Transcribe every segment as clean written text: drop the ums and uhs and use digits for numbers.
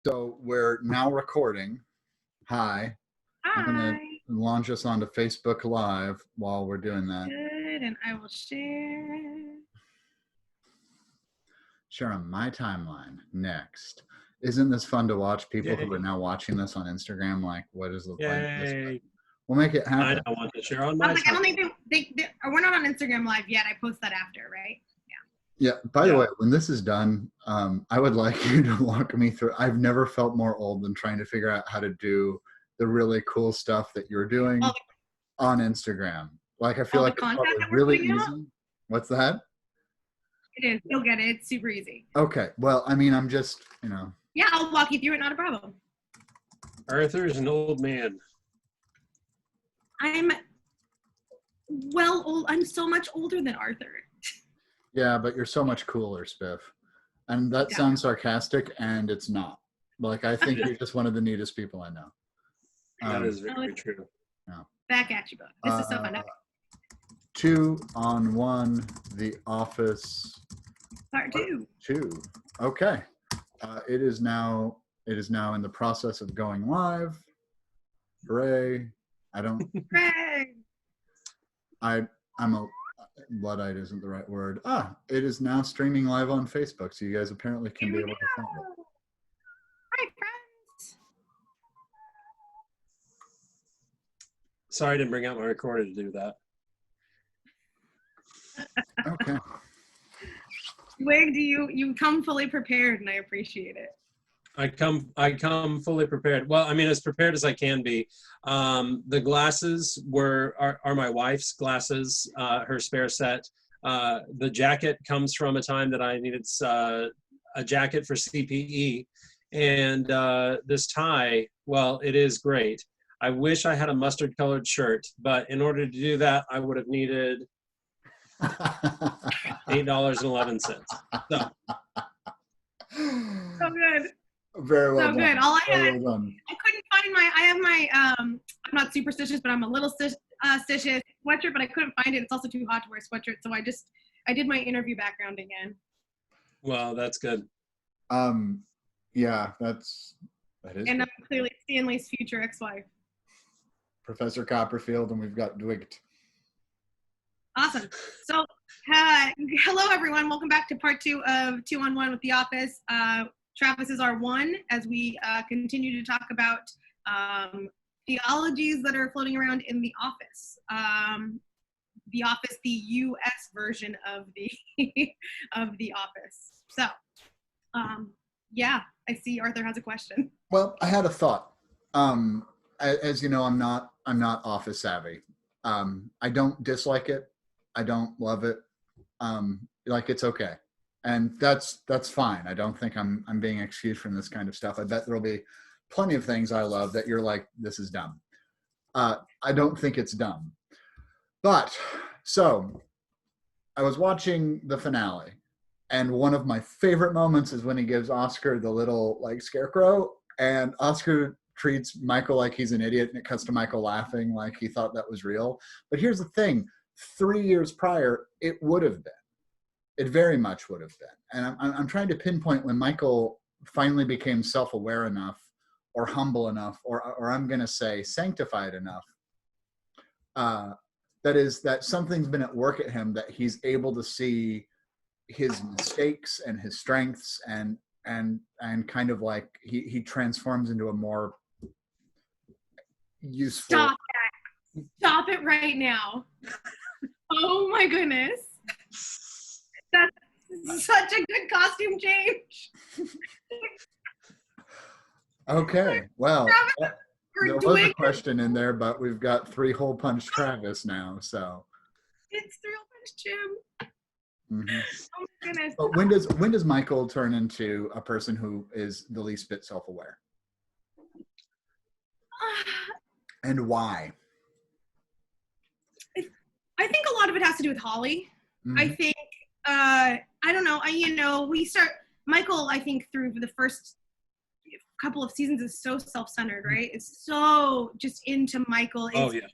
So we're now recording. Hi. I'm going to Hi. launch us onto Facebook Live while we're doing that. Good, and I will share. Share on my timeline next. Isn't this fun to watch people Yay. who are now watching this on Instagram? Like, what does the plan of this? Yay. We'll make it I happen. don't want to share on I my was like, I don't timeline. think we're not on Instagram Live yet. I post that after, right? Yeah. By the Yeah. way, when this is done, I would like you to walk me through. I've never felt more old than trying to figure out how to do the really cool stuff that you're doing All on Instagram. Like, I feel all the like it's content probably that we're really putting out? easy. What's that? It is. You'll get it. It's super easy. Okay. Well, I mean, I'm just, Yeah, I'll walk you through it. Not a problem. Arthur is an old man. I'm old. I'm so much older than Arthur. yeah, but you're so much cooler, Spiff. And that Yeah. sounds sarcastic, and it's not. Like, I think you're just one of the neatest people I know. That is very true. Back at you, bud. This is so fun. 2-on-1, The Office Part 2. 2. Okay. It is now in the process of going live. Hooray. Hooray. I'm a Luddite isn't the right word. It is now streaming live on Facebook, so you guys apparently can be able to find it. Hi, friends. Sorry I didn't bring out my recorder to do that. Okay. Dwigt, you come fully prepared, and I appreciate it. I come fully prepared. Well, I mean, as prepared as I can be. The glasses are my wife's glasses, her spare set. The jacket comes from a time that I needed a jacket for CPE. And this tie, well, it is great. I wish I had a mustard colored shirt, but in order to do that, I would have needed $8.11. So good. Very well So done. good. All I Very had, well done. I couldn't find I have my, I'm not superstitious, but I'm a little stitious sweatshirt, but I couldn't find it. It's also too hot to wear a sweatshirt. So I did my interview background again. Well, that's good. Yeah, that is. And good. I'm clearly Stanley's future ex-wife. Professor Copperfield, and we've got Dwigt. Awesome. So, hello everyone. Welcome back to part 2 of 2-on-1 with The Office. Travis is our one as we continue to talk about theologies that are floating around in The Office. The Office, the U.S. version of the of The Office. So, yeah, I see Arthur has a question. Well, I had a thought. As you know, I'm not Office savvy. I don't dislike it. I don't love it. Like, it's okay, and that's fine. I don't think I'm being excused from this kind of stuff. I bet there'll be plenty of things I love that you're like, this is dumb. I don't think it's dumb. But so I was watching the finale, and one of my favorite moments is when he gives Oscar the little like scarecrow, and Oscar treats Michael like he's an idiot, and it cuts to Michael laughing like he thought that was real. But here's the thing. 3 years prior, it would have been. It very much would have been. And I'm trying to pinpoint when Michael finally became self-aware enough or humble enough, or I'm going to say sanctified enough, that is that something's been at work at him, that he's able to see his mistakes and his strengths, and kind of like he transforms into a more useful. Stop it right now. Oh my goodness. That's such a good costume change. Okay, well, there was a Dwigt. question in there, but we've got 3 hole punch Travis now, so. It's 3 hole punch Jim. Mm-hmm. Oh my goodness. But when does Michael turn into a person who is the least bit self-aware? And why? I think a lot of it has to do with Holly. Mm-hmm. I think, I don't know. Michael, I think through the first couple of seasons is so self-centered, right? It's so just into Michael. It's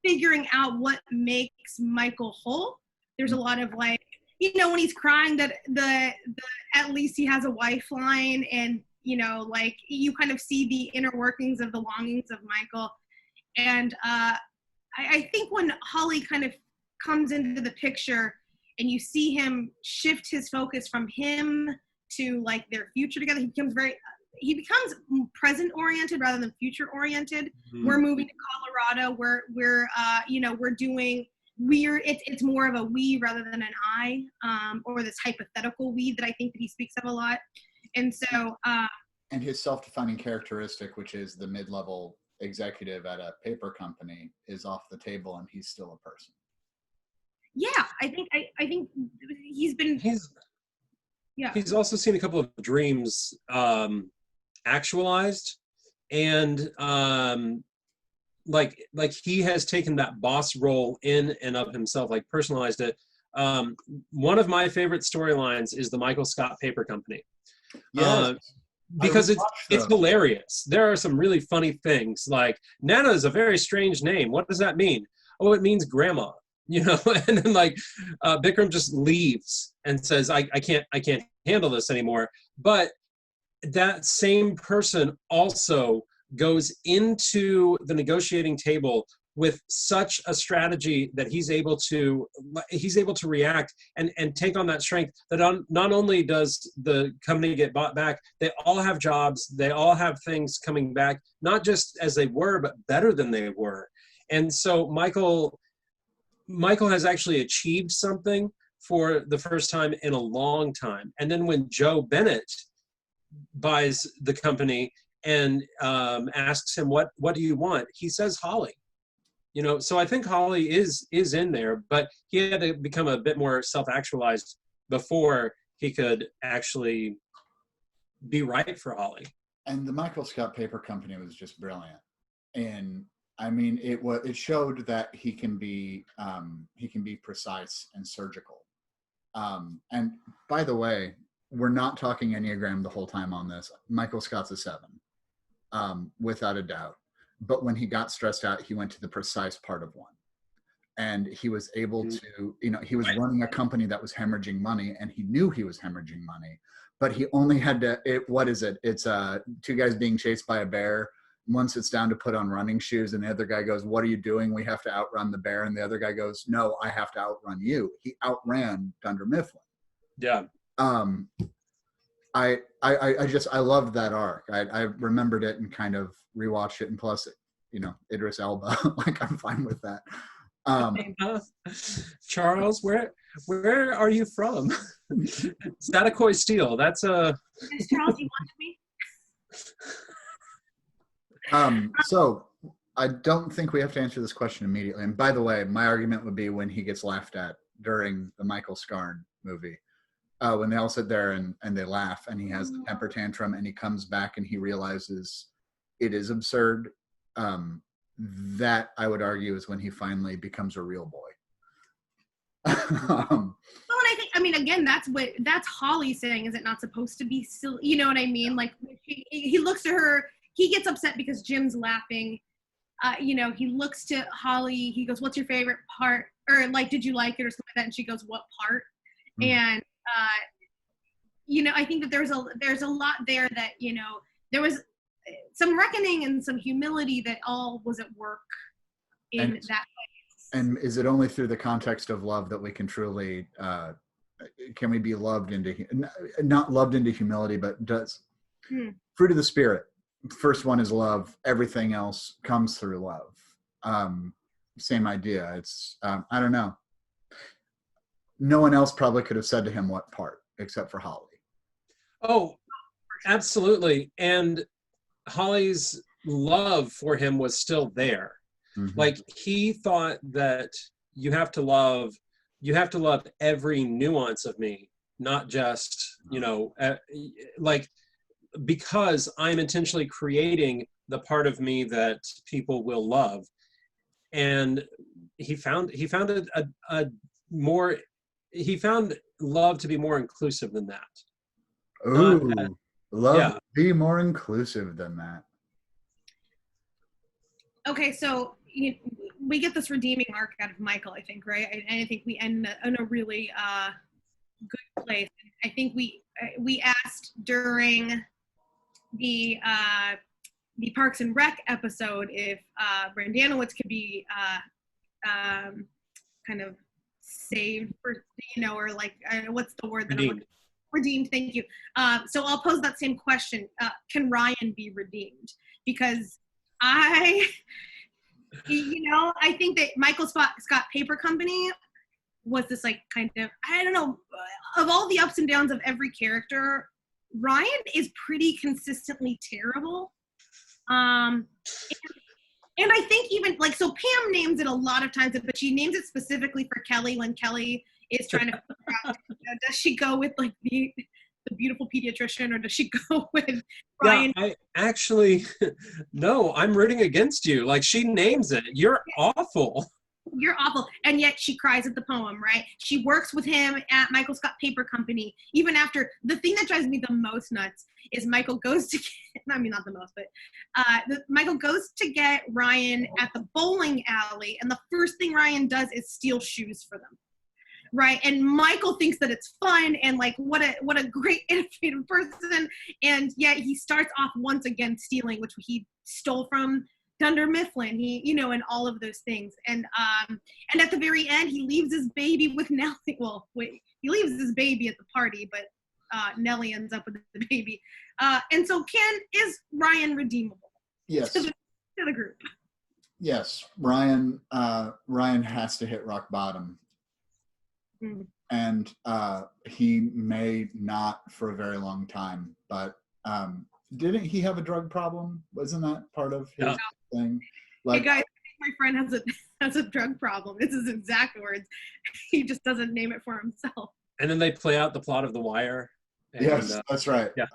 figuring out what makes Michael whole. There's a lot of like, when he's crying that the at least he has a wife line, and like you kind of see the inner workings of the longings of Michael. And I think when Holly kind of comes into the picture and you see him shift his focus from him to like their future together, he becomes present oriented rather than future oriented. Mm-hmm. We're moving to Colorado. It's more of a we rather than an I, or this hypothetical we that I think that he speaks of a lot. And so, and his self-defining characteristic, which is the mid-level executive at a paper company, is off the table, and he's still a person. Yeah, I think he's also seen a couple of dreams actualized, and like he has taken that boss role in and of himself, like personalized it. One of my favorite storylines is the Michael Scott Paper Company. Yes. Because it's hilarious. There are some really funny things, like Nana is a very strange name. What does that mean? Oh, it means grandma, and then like Bikram just leaves and says, I can't handle this anymore. But that same person also goes into the negotiating table with such a strategy that he's able to react and take on that strength, that not only does the company get bought back, they all have jobs, they all have things coming back, not just as they were, but better than they were. And so Michael has actually achieved something for the first time in a long time. And then when Joe Bennett buys the company and asks him, what do you want? He says Holly. So I think Holly is in there, but he had to become a bit more self-actualized before he could actually be right for Holly. And the Michael Scott Paper Company was just brilliant. And I mean, it showed that he can be precise and surgical. And by the way, we're not talking Enneagram the whole time on this. Michael Scott's a 7, without a doubt. But when he got stressed out, he went to the precise part of 1. And he was able to, he was running a company that was hemorrhaging money, and he knew he was hemorrhaging money, but he only had to, what is it? It's 2 guys being chased by a bear. One sits down to put on running shoes, and the other guy goes, what are you doing? We have to outrun the bear. And the other guy goes, no, I have to outrun you. He outran Dunder Mifflin. Yeah. I loved that arc. I remembered it and kind of rewatched it, and plus, Idris Elba, like I'm fine with that. Charles, where are you from? Statacoy Steel. That's a. Charles, you want me? So I don't think we have to answer this question immediately. And by the way, my argument would be when he gets laughed at during the Michael Scarn movie. When they all sit there and they laugh, and he has the temper tantrum, and he comes back and he realizes it is absurd. That I would argue is when he finally becomes a real boy. Well, and I mean, again, that's Holly saying, is it not supposed to be silly? You know what I mean? Like he looks at her, he gets upset because Jim's laughing. He looks to Holly, he goes, what's your favorite part? Or like, did you like it or something like that? And she goes, what part? And I think that there's a lot there that, there was some reckoning and some humility that all was at work in that place. And is it only through the context of love that we can truly, can we be loved not loved into humility, but does fruit of the Spirit. First one is love. Everything else comes through love. Same idea. It's, I don't know. No one else probably could have said to him what part, except for Holly. Oh, absolutely. And Holly's love for him was still there. Mm-hmm. Like he thought that you have to love every nuance of me, not just, because I'm intentionally creating the part of me that people will love. And he found love to be more inclusive than that. Ooh, be more inclusive than that. Okay, so we get this redeeming arc out of Michael, I think, right? And I think we end in a really good place. I think we asked during the Parks and Rec episode, if Brandanowitz could be kind of saved for, or like, what's the word that Redeemed. Redeemed, thank you. So I'll pose that same question. Can Ryan be redeemed? Because I think that Michael Scott Paper Company was this like kind of, I don't know, of all the ups and downs of every character, Ryan is pretty consistently terrible. And I think even like, so Pam names it a lot of times, but she names it specifically for Kelly when Kelly is trying to figure out, does she go with like the beautiful pediatrician, or does she go with Ryan? Yeah, I actually, no, I'm rooting against you. Like, she names it. You're awful. You're awful. And yet she cries at the poem, right? She works with him at Michael Scott Paper Company. Even after, the thing that drives me the most nuts is Michael goes to get, I mean, not the most, but Michael goes to get Ryan at the bowling alley. And the first thing Ryan does is steal shoes for them. Right. And Michael thinks that it's fun and like, what a great innovative person. And yet he starts off once again stealing, which he stole from Dunder Mifflin, and all of those things. And at the very end, he leaves his baby with Nellie. Well, wait, he leaves his baby at the party, but Nellie ends up with the baby. And so is Ryan redeemable? Yes. To the group. Yes. Ryan has to hit rock bottom. Mm. And he may not for a very long time, but didn't he have a drug problem? Wasn't that part of his thing? Like, hey guys, I think my friend has a drug problem. It's his exact words. He just doesn't name it for himself. And then they play out the plot of The Wire. And, yes, that's right. Yeah.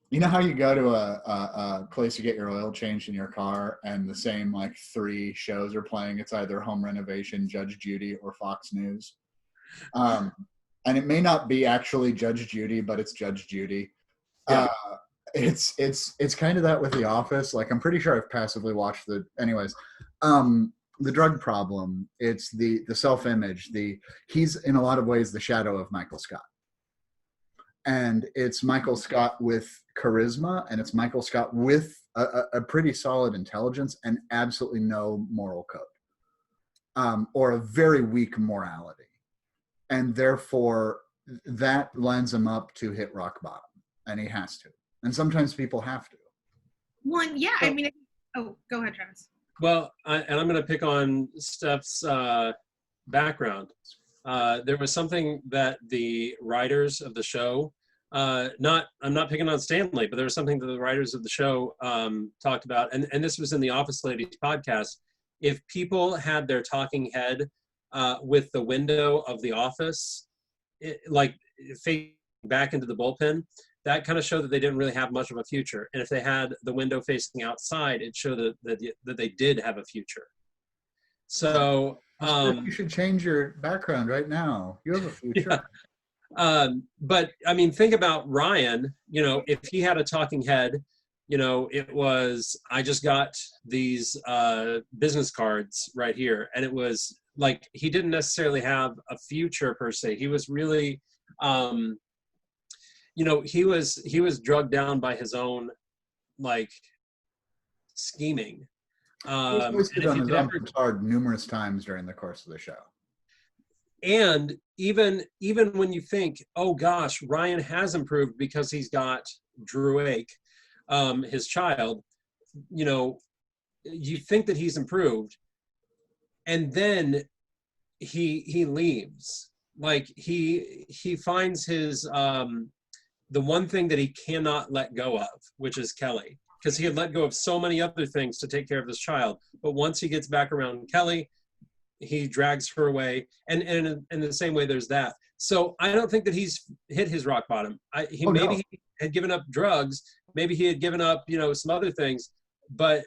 You know how you go to a place to get your oil changed in your car and the same like 3 shows are playing? It's either Home Renovation, Judge Judy, or Fox News. And it may not be actually Judge Judy, but it's Judge Judy. Yeah. It's kind of that with The Office. Like, I'm pretty sure I've passively watched anyways. The drug problem, it's the self-image, he's in a lot of ways the shadow of Michael Scott. And it's Michael Scott with charisma, and it's Michael Scott with a pretty solid intelligence and absolutely no moral code, or a very weak morality. And therefore, that lends him up to hit rock bottom, and he has to. And sometimes people have to. Well, yeah, I mean, go ahead, Travis. Well, and I'm going to pick on Steph's background. There was something that the writers of the show, I'm not picking on Stanley, but there was something that the writers of the show talked about, and this was in the Office Ladies podcast. If people had their talking head with the window of the office, like facing back into the bullpen, that kind of showed that they didn't really have much of a future. And if they had the window facing outside, it showed that they did have a future. So you should change your background right now. You have a future. Yeah. But I mean, think about Ryan. If he had a talking head, it was, I just got these business cards right here, and it was like he didn't necessarily have a future per se. He was really, he was drugged down by his own like scheming. He was listed on his own card numerous times during the course of the show. And even when you think, oh gosh, Ryan has improved because he's got Dwigt, his child, you think that he's improved, and then he leaves. Like he finds his the one thing that he cannot let go of, which is Kelly, because he had let go of so many other things to take care of his child. But once he gets back around Kelly, he drags her away, and in the same way, there's that. So I don't think that he's hit his rock bottom. He had given up drugs, maybe he had given up, some other things, but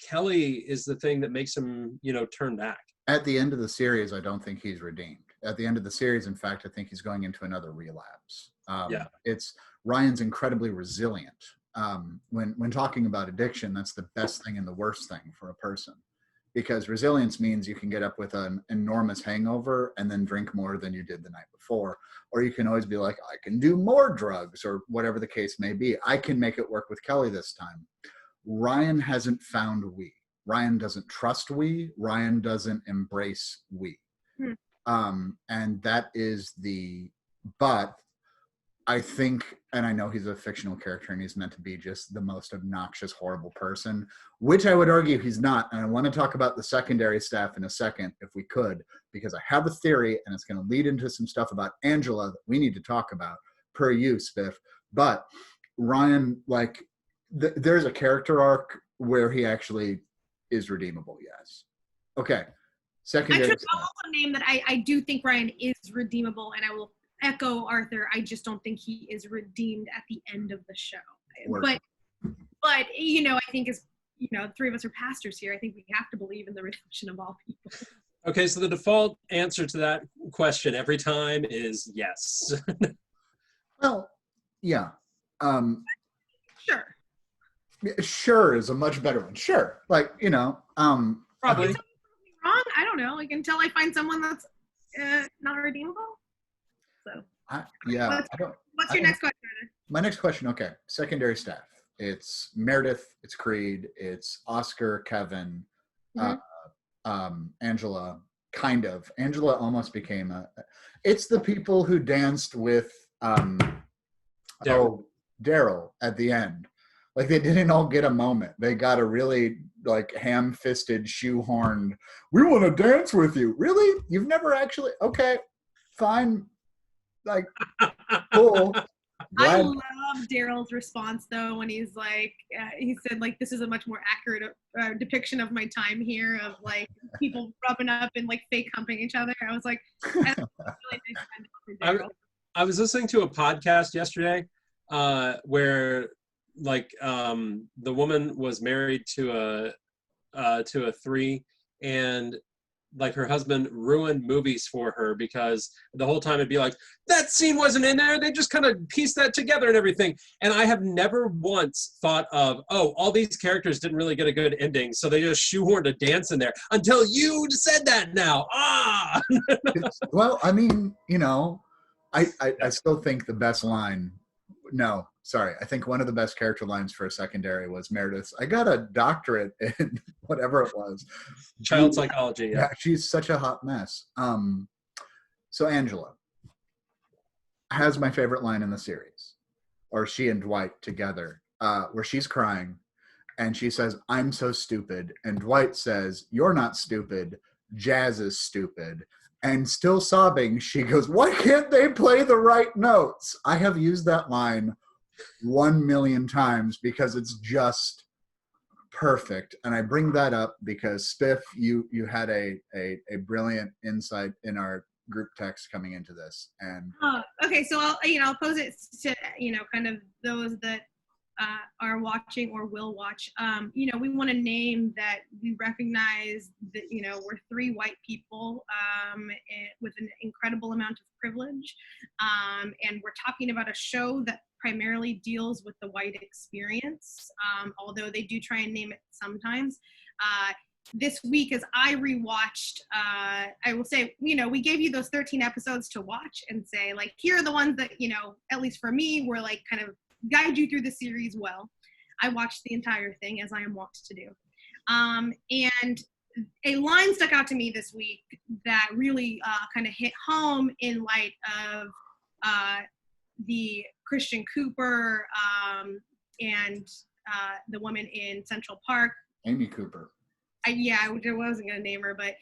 Kelly is the thing that makes him, turn back. At the end of the series, I don't think he's redeemed. At the end of the series, in fact, I think he's going into another relapse. It's Ryan's incredibly resilient. When talking about addiction, that's the best thing and the worst thing for a person. because resilience means you can get up with an enormous hangover and then drink more than you did the night before. Or you can always be like, I can do more drugs, or whatever the case may be. I can make it work with Kelly this time. Ryan hasn't found we. Ryan doesn't trust we. Ryan doesn't embrace we. And that is but I think, and I know he's a fictional character and he's meant to be just the most obnoxious, horrible person, which I would argue he's not. And I want to talk about the secondary staff in a second, if we could, because I have a theory and it's going to lead into some stuff about Angela that we need to talk about, per you, Spiff. But Ryan, like, there's a character arc where he actually is redeemable, yes. Okay, secondary staff. I'll also name that I do think Ryan is redeemable, and I will echo Arthur. I just don't think he is redeemed at the end of the show. But you know, I think as you know, three of us are pastors here. I think we have to believe in the redemption of all people. Okay, so the default answer to that question every time is yes. Well, yeah. Sure. Sure is a much better one. Sure, like, you know, Probably. Wrong? I don't know. Like, until I find someone that's not redeemable. So. What's your next question? My next question. Okay, secondary staff. It's Meredith. It's Creed. It's Oscar. Kevin. Angela. Kind of. Angela almost became it's the people who danced with Daryl at the end. Like, they didn't all get a moment. They got a really, like, ham-fisted, shoehorned, we want to dance with you. Really? You've never actually? Okay, fine. Like, cool. I love Daryl's response, though, when he's like, he said, like, this is a much more accurate depiction of my time here, of, like, people rubbing up and, like, fake humping each other. I was like, that's a really nice time for Daryl. I was listening to a podcast yesterday where, like, the woman was married to a three, and like her husband ruined movies for her because the whole time it'd be like, that scene wasn't in there, they just kind of pieced that together and everything. And I have never once thought of, oh, all these characters didn't really get a good ending, so they just shoehorned a dance in there, until you said that now. Well, I mean, you know, I still think the best line, no, sorry, I think one of the best character lines for a secondary was Meredith's, I got a doctorate in whatever it was. Child psychology, yeah. She's such a hot mess. So Angela has my favorite line in the series, or she and Dwight together, where she's crying and she says, I'm so stupid. And Dwight says, you're not stupid, Jazz is stupid. And still sobbing, she goes, why can't they play the right notes? I have used that line 1 million times because it's just perfect. And I bring that up because Spiff, you had a brilliant insight in our group text coming into this. And okay, so I'll pose it to, kind of those that are watching or will watch. We want to name that we recognize that, we're three white people with an incredible amount of privilege. And we're talking about a show that primarily deals with the white experience, although they do try and name it sometimes. This week, as I rewatched, I will say, we gave you those 13 episodes to watch and say, like, here are the ones that, at least for me, were like kind of guide you through the series well. I watched the entire thing, as I am wont to do. And a line stuck out to me this week that really kind of hit home in light of the Christian Cooper and the woman in Central Park. Amy Cooper. I wasn't going to name her, but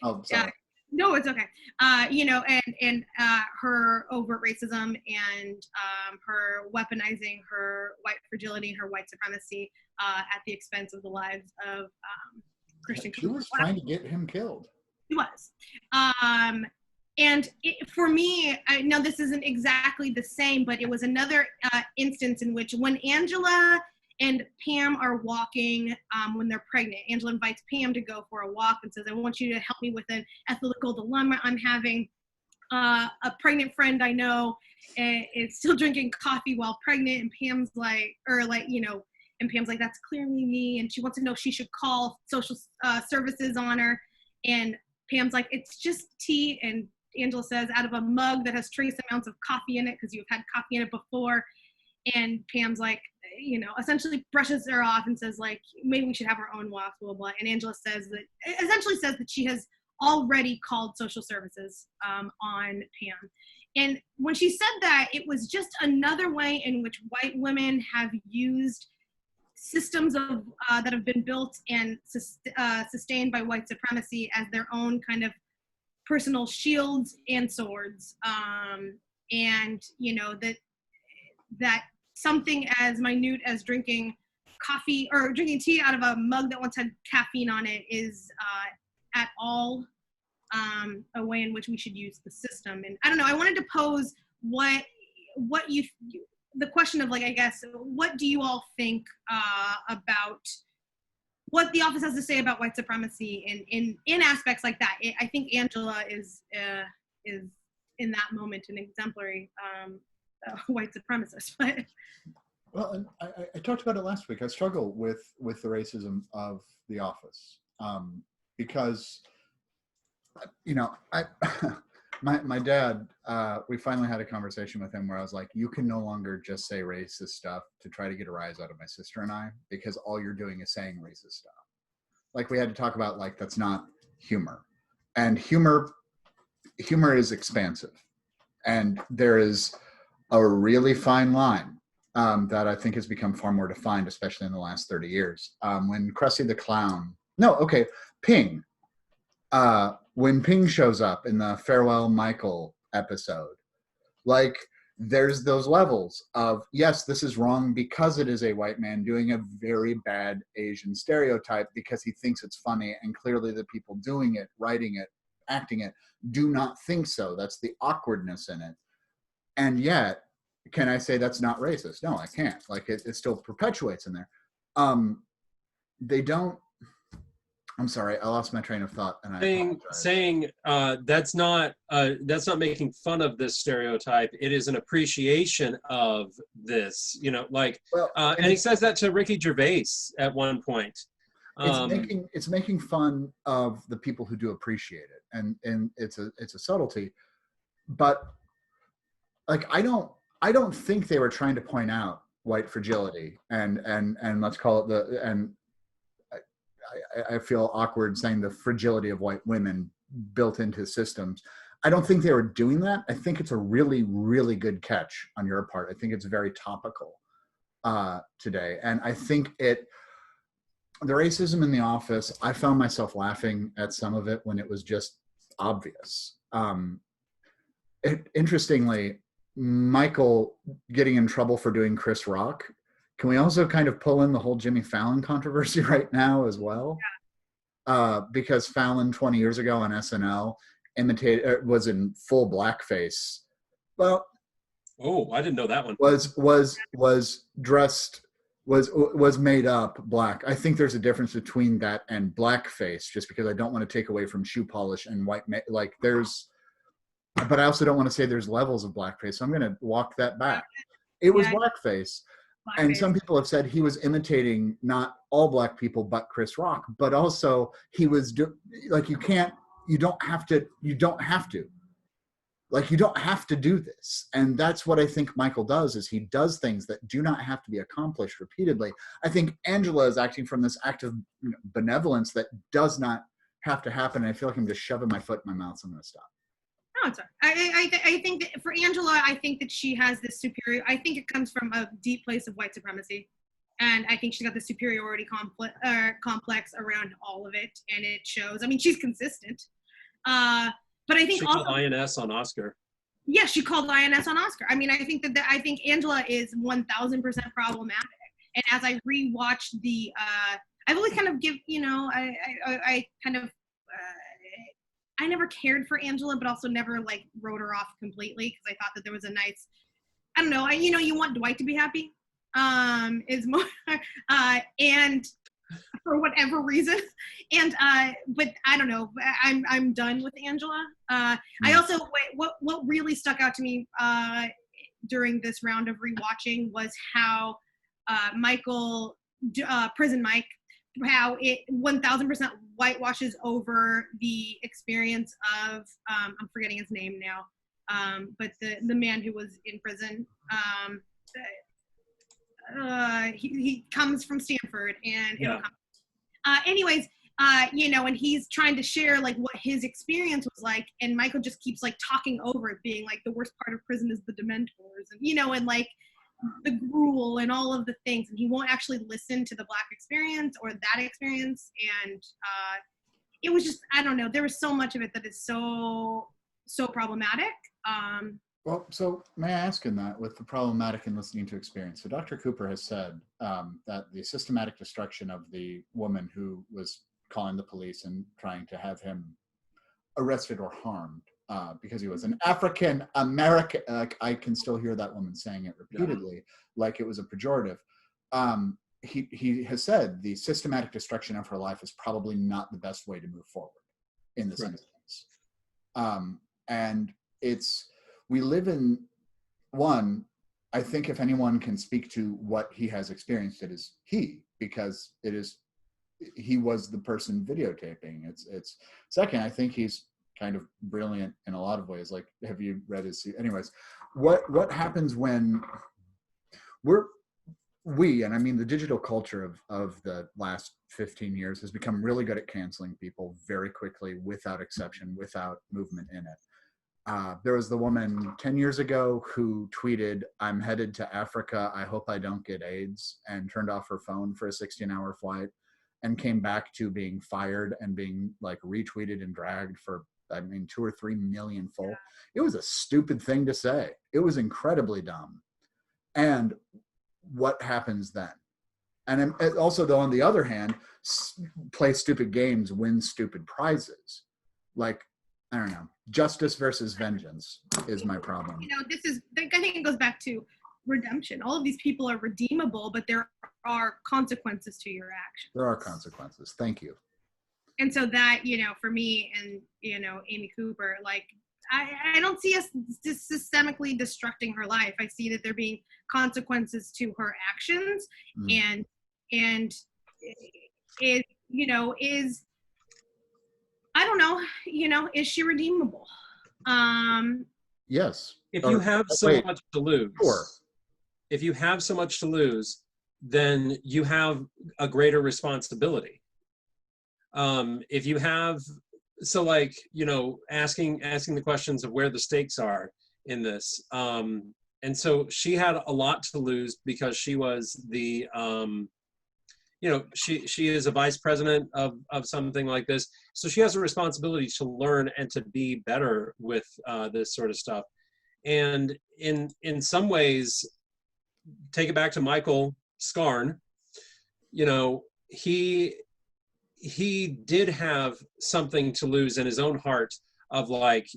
no, it's okay. And her overt racism and her weaponizing her white fragility and her white supremacy at the expense of the lives of Christian Cooper. She was trying to get him killed. He was. And for me, now this isn't exactly the same, but it was another instance in which when Angela and Pam are walking when they're pregnant, Angela invites Pam to go for a walk and says, I want you to help me with an ethical dilemma I'm having. A pregnant friend I know is still drinking coffee while pregnant, and Pam's like, And Pam's like, that's clearly me. And she wants to know if she should call social services on her. And Pam's like, it's just tea. And Angela says, out of a mug that has trace amounts of coffee in it because you've had coffee in it before. And Pam's like, essentially brushes her off and says, like, maybe we should have our own walk, blah, blah, blah. And Angela essentially says that she has already called social services on Pam. And when she said that, it was just another way in which white women have used systems of that have been built and sustained by white supremacy as their own kind of personal shields and swords. And that something as minute as drinking coffee or drinking tea out of a mug that once had caffeine on it is at all a way in which we should use the system. And I don't know, I wanted to pose the question of, like, I guess, what do you all think about what the office has to say about white supremacy in aspects like that? I think Angela is in that moment an exemplary white supremacist. But well, and I talked about it last week. I struggle with the racism of the office because my dad, we finally had a conversation with him where I was like, you can no longer just say racist stuff to try to get a rise out of my sister and I, because all you're doing is saying racist stuff. Like, we had to talk about, like, that's not humor. And humor is expansive. And there is a really fine line that I think has become far more defined, especially in the last 30 years. When Krusty the Clown, Ping. When Ping shows up in the Farewell Michael episode, like, there's those levels of, yes, this is wrong because it is a white man doing a very bad Asian stereotype because he thinks it's funny, and clearly the people doing it, writing it, acting it, do not think so. That's the awkwardness in it. And yet, can I say that's not racist? No, I can't. Like, it still perpetuates in there. They don't. I'm sorry, I lost my train of thought, and I apologize. Saying that's not making fun of this stereotype. It is an appreciation of this, and he says that to Ricky Gervais at one point. It's making fun of the people who do appreciate it, and it's a subtlety, but, like, I don't think they were trying to point out white fragility and let's call it I feel awkward saying the fragility of white women built into systems. I don't think they were doing that. I think it's a really, really good catch on your part. I think it's very topical today. And I think the racism in the office, I found myself laughing at some of it when it was just obvious. Interestingly, Michael getting in trouble for doing Chris Rock, can we also kind of pull in the whole Jimmy Fallon controversy right now as well? Yeah. Because Fallon 20 years ago on SNL was in full blackface. Well, oh, I didn't know that one. Was dressed, was made up black. I think there's a difference between that and blackface, just because I don't want to take away from shoe polish and white, but I also don't want to say there's levels of blackface. So I'm going to walk that back. It was blackface. And some people have said he was imitating not all black people, but Chris Rock. But also he was you don't have to do this. And that's what I think Michael does, is he does things that do not have to be accomplished repeatedly. I think Angela is acting from this act of benevolence that does not have to happen. And I feel like I'm just shoving my foot in my mouth, so I'm going to stop. No, it's all right. I think that for Angela, I think that she has this I think it comes from a deep place of white supremacy. And I think she's got the superiority complex around all of it. And it shows. I mean, she's consistent. But I think she called INS on Oscar. Yeah, she called INS on Oscar. I mean, I think I think Angela is 1,000% problematic. And as I rewatched I've always kind of I never cared for Angela, but also never wrote her off completely, because I thought that there was a nice, I don't know, you want Dwight to be happy, is more, and for whatever reason, and but I don't know, I'm done with Angela. I also what really stuck out to me during this round of rewatching was how Michael Prison Mike, how it 1000% whitewashes over the experience of I'm forgetting his name now, but the man who was in prison. He comes from Stanford, and Yeah. anyways, and he's trying to share like what his experience was like, and Michael just keeps like talking over it, being like the worst part of prison is the Dementors, and and like the gruel and all of the things, and he won't actually listen to the Black experience or that experience, and it was just, I don't know, there was so much of it that is so problematic. Well, so may I ask in that, with the problematic in listening to experience? So Dr. Cooper has said that the systematic destruction of the woman who was calling the police and trying to have him arrested or harmed because he was an African American, I can still hear that woman saying it repeatedly, like it was a pejorative. He has said the systematic destruction of her life is probably not the best way to move forward in this instance. And we live in one, I think if anyone can speak to what he has experienced, it is he, because he was the person videotaping. It's second, I think he's kind of brilliant in a lot of ways. Like, have you read his, anyways, what happens when and I mean the digital culture of the last 15 years has become really good at canceling people very quickly, without exception, without movement in it. There was the woman 10 years ago who tweeted, "I'm headed to Africa. I hope I don't get AIDS," and turned off her phone for a 16-hour flight and came back to being fired and being like retweeted and dragged for, 2 or 3 million full. It was a stupid thing to say. It was incredibly dumb. And what happens then? And also, though, on the other hand, play stupid games, win stupid prizes. Like, I don't know, justice versus vengeance is my problem. I think it goes back to redemption. All of these people are redeemable, but there are consequences to your actions. There are consequences. Thank you. And so that, for me and, Amy Cooper, like, I don't see us systemically destructing her life. I see that there being consequences to her actions, and it, is, I don't know, is she redeemable? Yes. If you have so much to lose, sure. If you have so much to lose, then you have a greater responsibility. If you have, so like, asking the questions of where the stakes are in this. And so she had a lot to lose because she was the, she is a vice president of something like this. So she has a responsibility to learn and to be better with this sort of stuff. And in some ways, take it back to Michael Scarn, he did have something to lose in his own heart of like,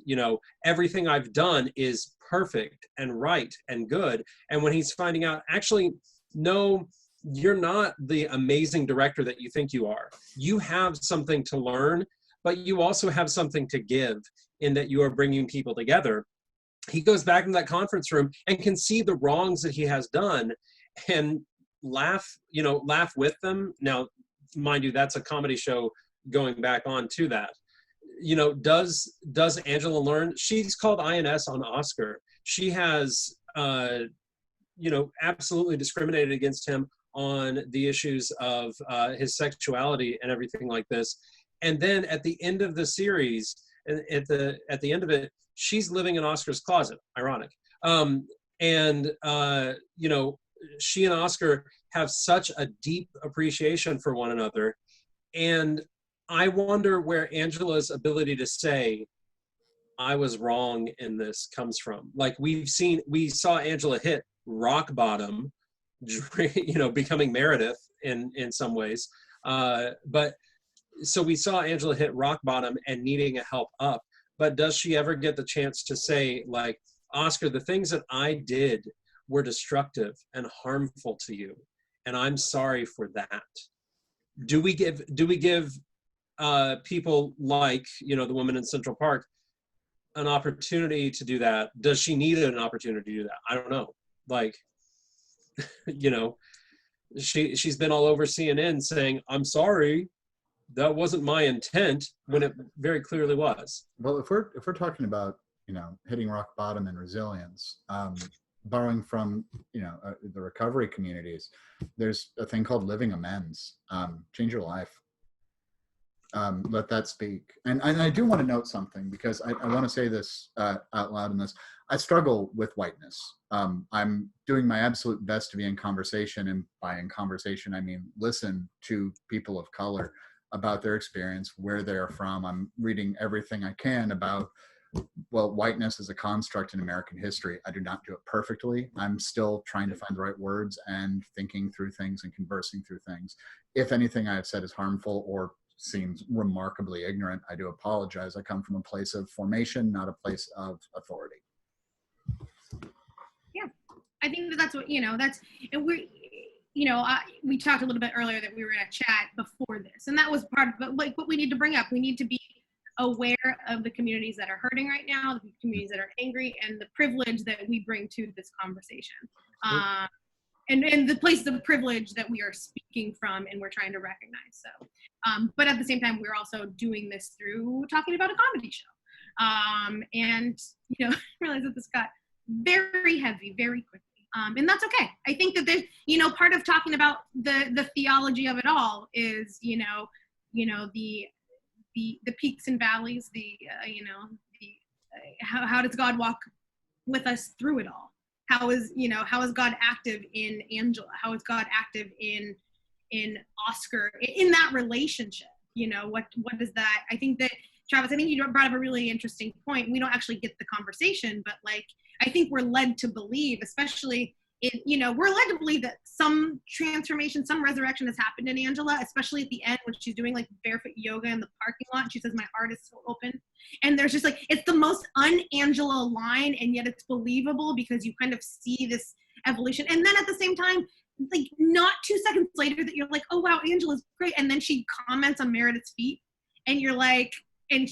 everything I've done is perfect and right and good. And when he's finding out, actually, no, you're not the amazing director that you think you are. You have something to learn, but you also have something to give in that you are bringing people together. He goes back in that conference room and can see the wrongs that he has done and laugh with them. Now, mind you, that's a comedy show going back on to that. Does Angela learn? She's called INS on Oscar. She has, absolutely discriminated against him on the issues of his sexuality and everything like this. And then at the end of the series, at the end of it, she's living in Oscar's closet. Ironic. She and Oscar have such a deep appreciation for one another. And I wonder where Angela's ability to say, I was wrong in this comes from. Like we saw Angela hit rock bottom, becoming Meredith in some ways. But so we saw Angela hit rock bottom and needing a help up. But does she ever get the chance to say, like, Oscar, the things that I did were destructive and harmful to you, and I'm sorry for that? Do we give people like, the woman in Central Park an opportunity to do that? Does she need an opportunity to do that? I don't know. Like, she's been all over CNN saying, "I'm sorry, that wasn't my intent," when it very clearly was. Well, if we're talking about, hitting rock bottom and resilience, borrowing from, the recovery communities, there's a thing called living amends. Change your life. Let that speak. And I do want to note something, because I want to say this out loud in this. I struggle with whiteness. I'm doing my absolute best to be in conversation, and by in conversation, I mean listen to people of color about their experience, where they're from. I'm reading everything I can about, whiteness as a construct in American history. I do not do it perfectly. I'm still trying to find the right words and thinking through things and conversing through things. If anything I have said is harmful or seems remarkably ignorant, I do apologize. I come from a place of formation, not a place of authority. Yeah, I think that's what, and we talked a little bit earlier that we were in a chat before this, and that was part of what we need to bring up. We need to be aware of the communities that are hurting right now, the communities that are angry, and the privilege that we bring to this conversation. And the places of privilege that we are speaking from and we're trying to recognize. So, but at the same time, we're also doing this through talking about a comedy show. And, I realize that this got very heavy very quickly. And that's okay. I think that there's, part of talking about the theology of it all is, the peaks and valleys, how does God walk with us through it all? How is God active in Angela? How is God active in Oscar, in that relationship? What is that? I think that, Travis, I think you brought up a really interesting point. We don't actually get the conversation, but I think we're led to believe, especially we're led to believe that some transformation, some resurrection has happened in Angela, especially at the end when she's doing barefoot yoga in the parking lot. She says, "My heart is so open." And there's just it's the most un-Angela line, and yet it's believable because you kind of see this evolution. And then at the same time, not 2 seconds later that you're like, "Oh wow, Angela's great." And then she comments on Meredith's feet, and you're like, and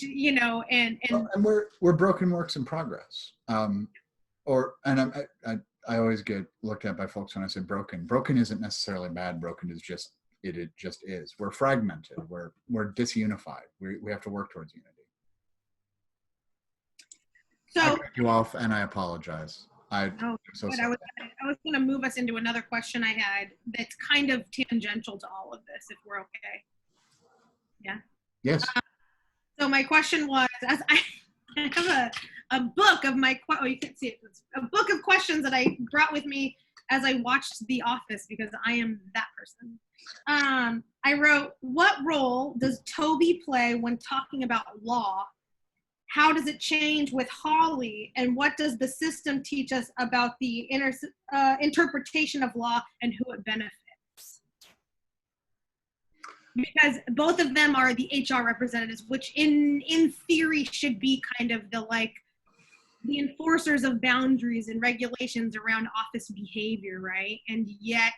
we're broken works in progress. I always get looked at by folks when I say broken. Broken isn't necessarily bad. Broken is just it just is. We're fragmented. We're disunified. We have to work towards unity. So I cut you off, and I apologize. I'm so sorry. I was going to move us into another question I had that's kind of tangential to all of this, if we're okay. Yeah. Yes. So my question was, as I have a book of you can't see it. It's a book of questions that I brought with me as I watched The Office, because I am that person. I wrote, what role does Toby play when talking about law? How does it change with Holly? And what does the system teach us about the interpretation of law and who it benefits? Because both of them are the HR representatives, which in theory should be kind of the enforcers of boundaries and regulations around office behavior, right? And yet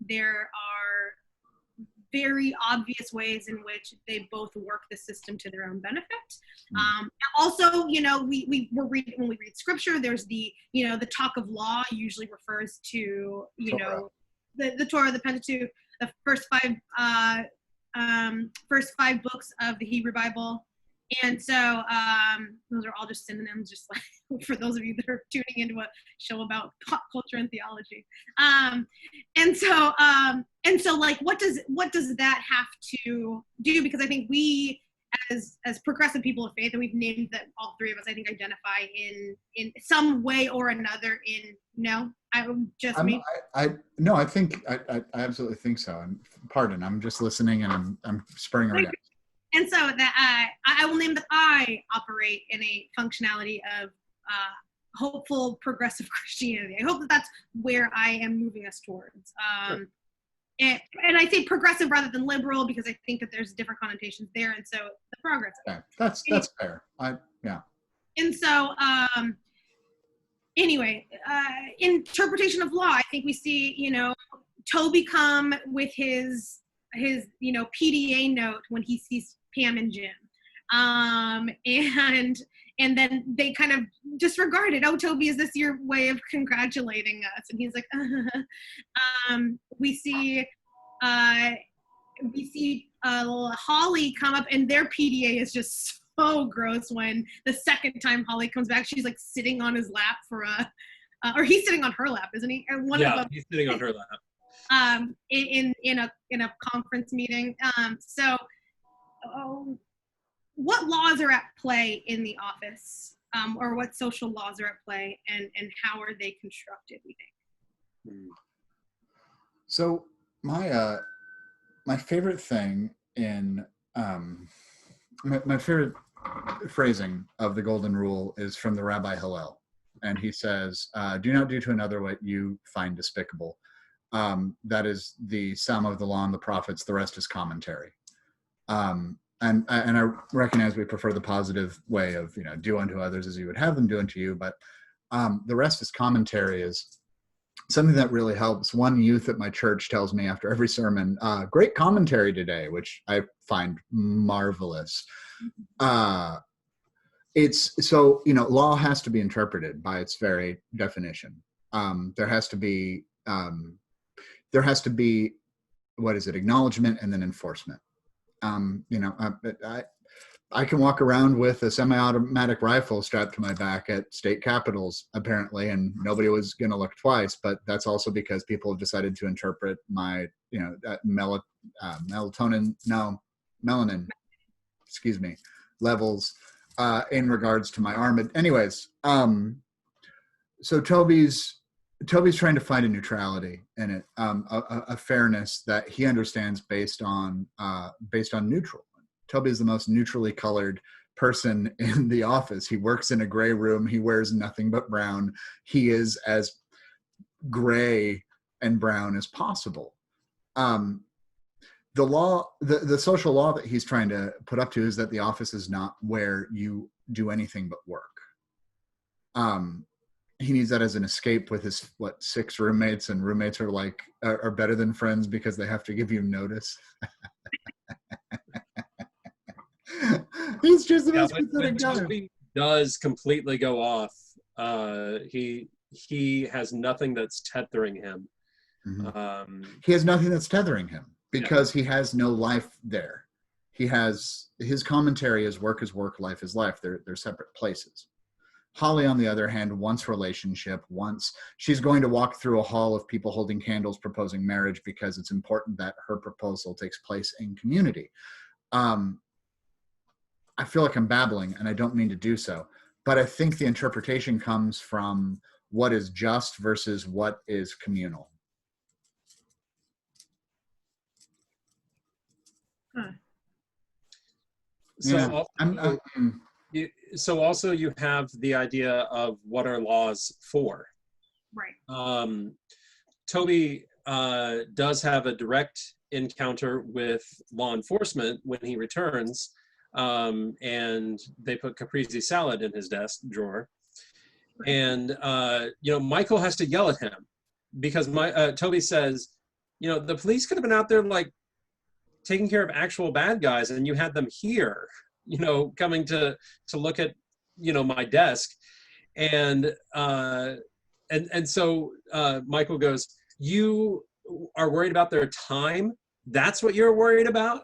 there are very obvious ways in which they both work the system to their own benefit. Also, when we read scripture, there's the talk of law usually refers to, the Torah, the Pentateuch, the first five books of the Hebrew Bible. And so those are all just synonyms, just for those of you that are tuning into a show about pop culture and theology. And so what does that have to do? Because I think we, as progressive people of faith, and we've named that, all three of us, I think, identify in some way or another I think I absolutely think so. And pardon, I'm just listening, and I'm spurring right out. And so that I will name that I operate in a functionality of hopeful progressive Christianity. I hope that that's where I am moving us towards. Sure. And I say progressive rather than liberal, because I think that there's different connotations there. And so the progress. Okay. That's fair. Yeah. And so anyway, interpretation of law, I think we see, Toby come with his PDA note when he sees Pam and Jim. And then they kind of disregard it. "Oh, Toby, is this your way of congratulating us?" And he's like, We see Holly come up, and their PDA is just so gross. When the second time Holly comes back, she's like sitting on his lap for or he's sitting on her lap, isn't he? And one of them, he's sitting on her lap. In a conference meeting. What laws are at play in the office, or what social laws are at play, and how are they constructed, we think? So my favorite thing in my favorite phrasing of the golden rule is from the Rabbi Hillel, and he says, "Do not do to another what you find despicable." That is the sum of the law and the prophets. The rest is commentary. And I recognize we prefer the positive way of, do unto others as you would have them do unto you. But the rest is commentary is something that really helps. One youth at my church tells me after every sermon, great commentary today, which I find marvelous. It's so, law has to be interpreted by its very definition. There has to be, what is it, acknowledgement and then enforcement. I can walk around with a semi-automatic rifle strapped to my back at state capitals, apparently, and nobody was going to look twice. But that's also because people have decided to interpret my, melanin, levels in regards to my arm. Anyways, so Toby's trying to find a neutrality in it, a fairness that he understands based on neutral. Toby is the most neutrally colored person in the office. He works in a gray room. He wears nothing but brown. He is as gray and brown as possible. The social law that he's trying to put up to is that the office is not where you do anything but work. He needs that as an escape with his 6 roommates, and roommates are better than friends because they have to give you notice. He's just the most pathetic guy. Toby does completely go off. He has nothing that's tethering him. Mm-hmm. He has nothing that's tethering him because he has no life there. He has his commentary is work, life is life. They're separate places. Holly, on the other hand, wants relationship, she's going to walk through a hall of people holding candles proposing marriage because it's important that her proposal takes place in community. I feel like I'm babbling, and I don't mean to do so, but I think the interpretation comes from what is just versus what is communal. So also you have the idea of what are laws for. Right. Toby does have a direct encounter with law enforcement when he returns, and they put caprese salad in his desk drawer. And, Michael has to yell at him because Toby says, the police could have been out there taking care of actual bad guys, and you had them here, coming to look at, my desk. And so Michael goes, you are worried about their time? That's what you're worried about?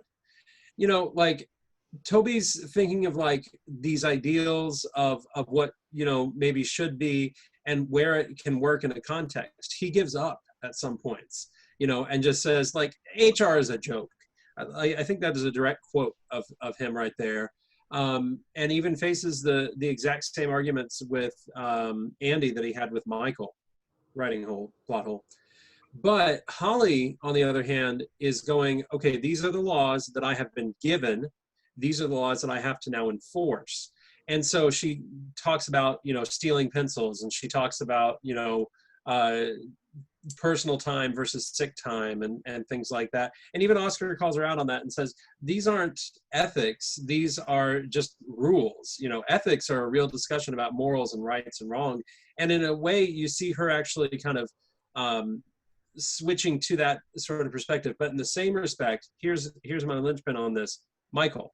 Toby's thinking of these ideals of what, maybe should be and where it can work in a context. He gives up at some points, and just says HR is a joke. I think that is a direct quote of him right there. And even faces the exact same arguments with Andy that he had with Michael, plot hole. But Holly, on the other hand, is going, okay, these are the laws that I have been given. These are the laws that I have to now enforce. And so she talks about, stealing pencils, and she talks about, personal time versus sick time and things like that. And even Oscar calls her out on that and says, these aren't ethics. These are just rules. Ethics are a real discussion about morals and rights and wrong. And in a way, you see her actually kind of switching to that sort of perspective. But in the same respect, here's my linchpin on this. Michael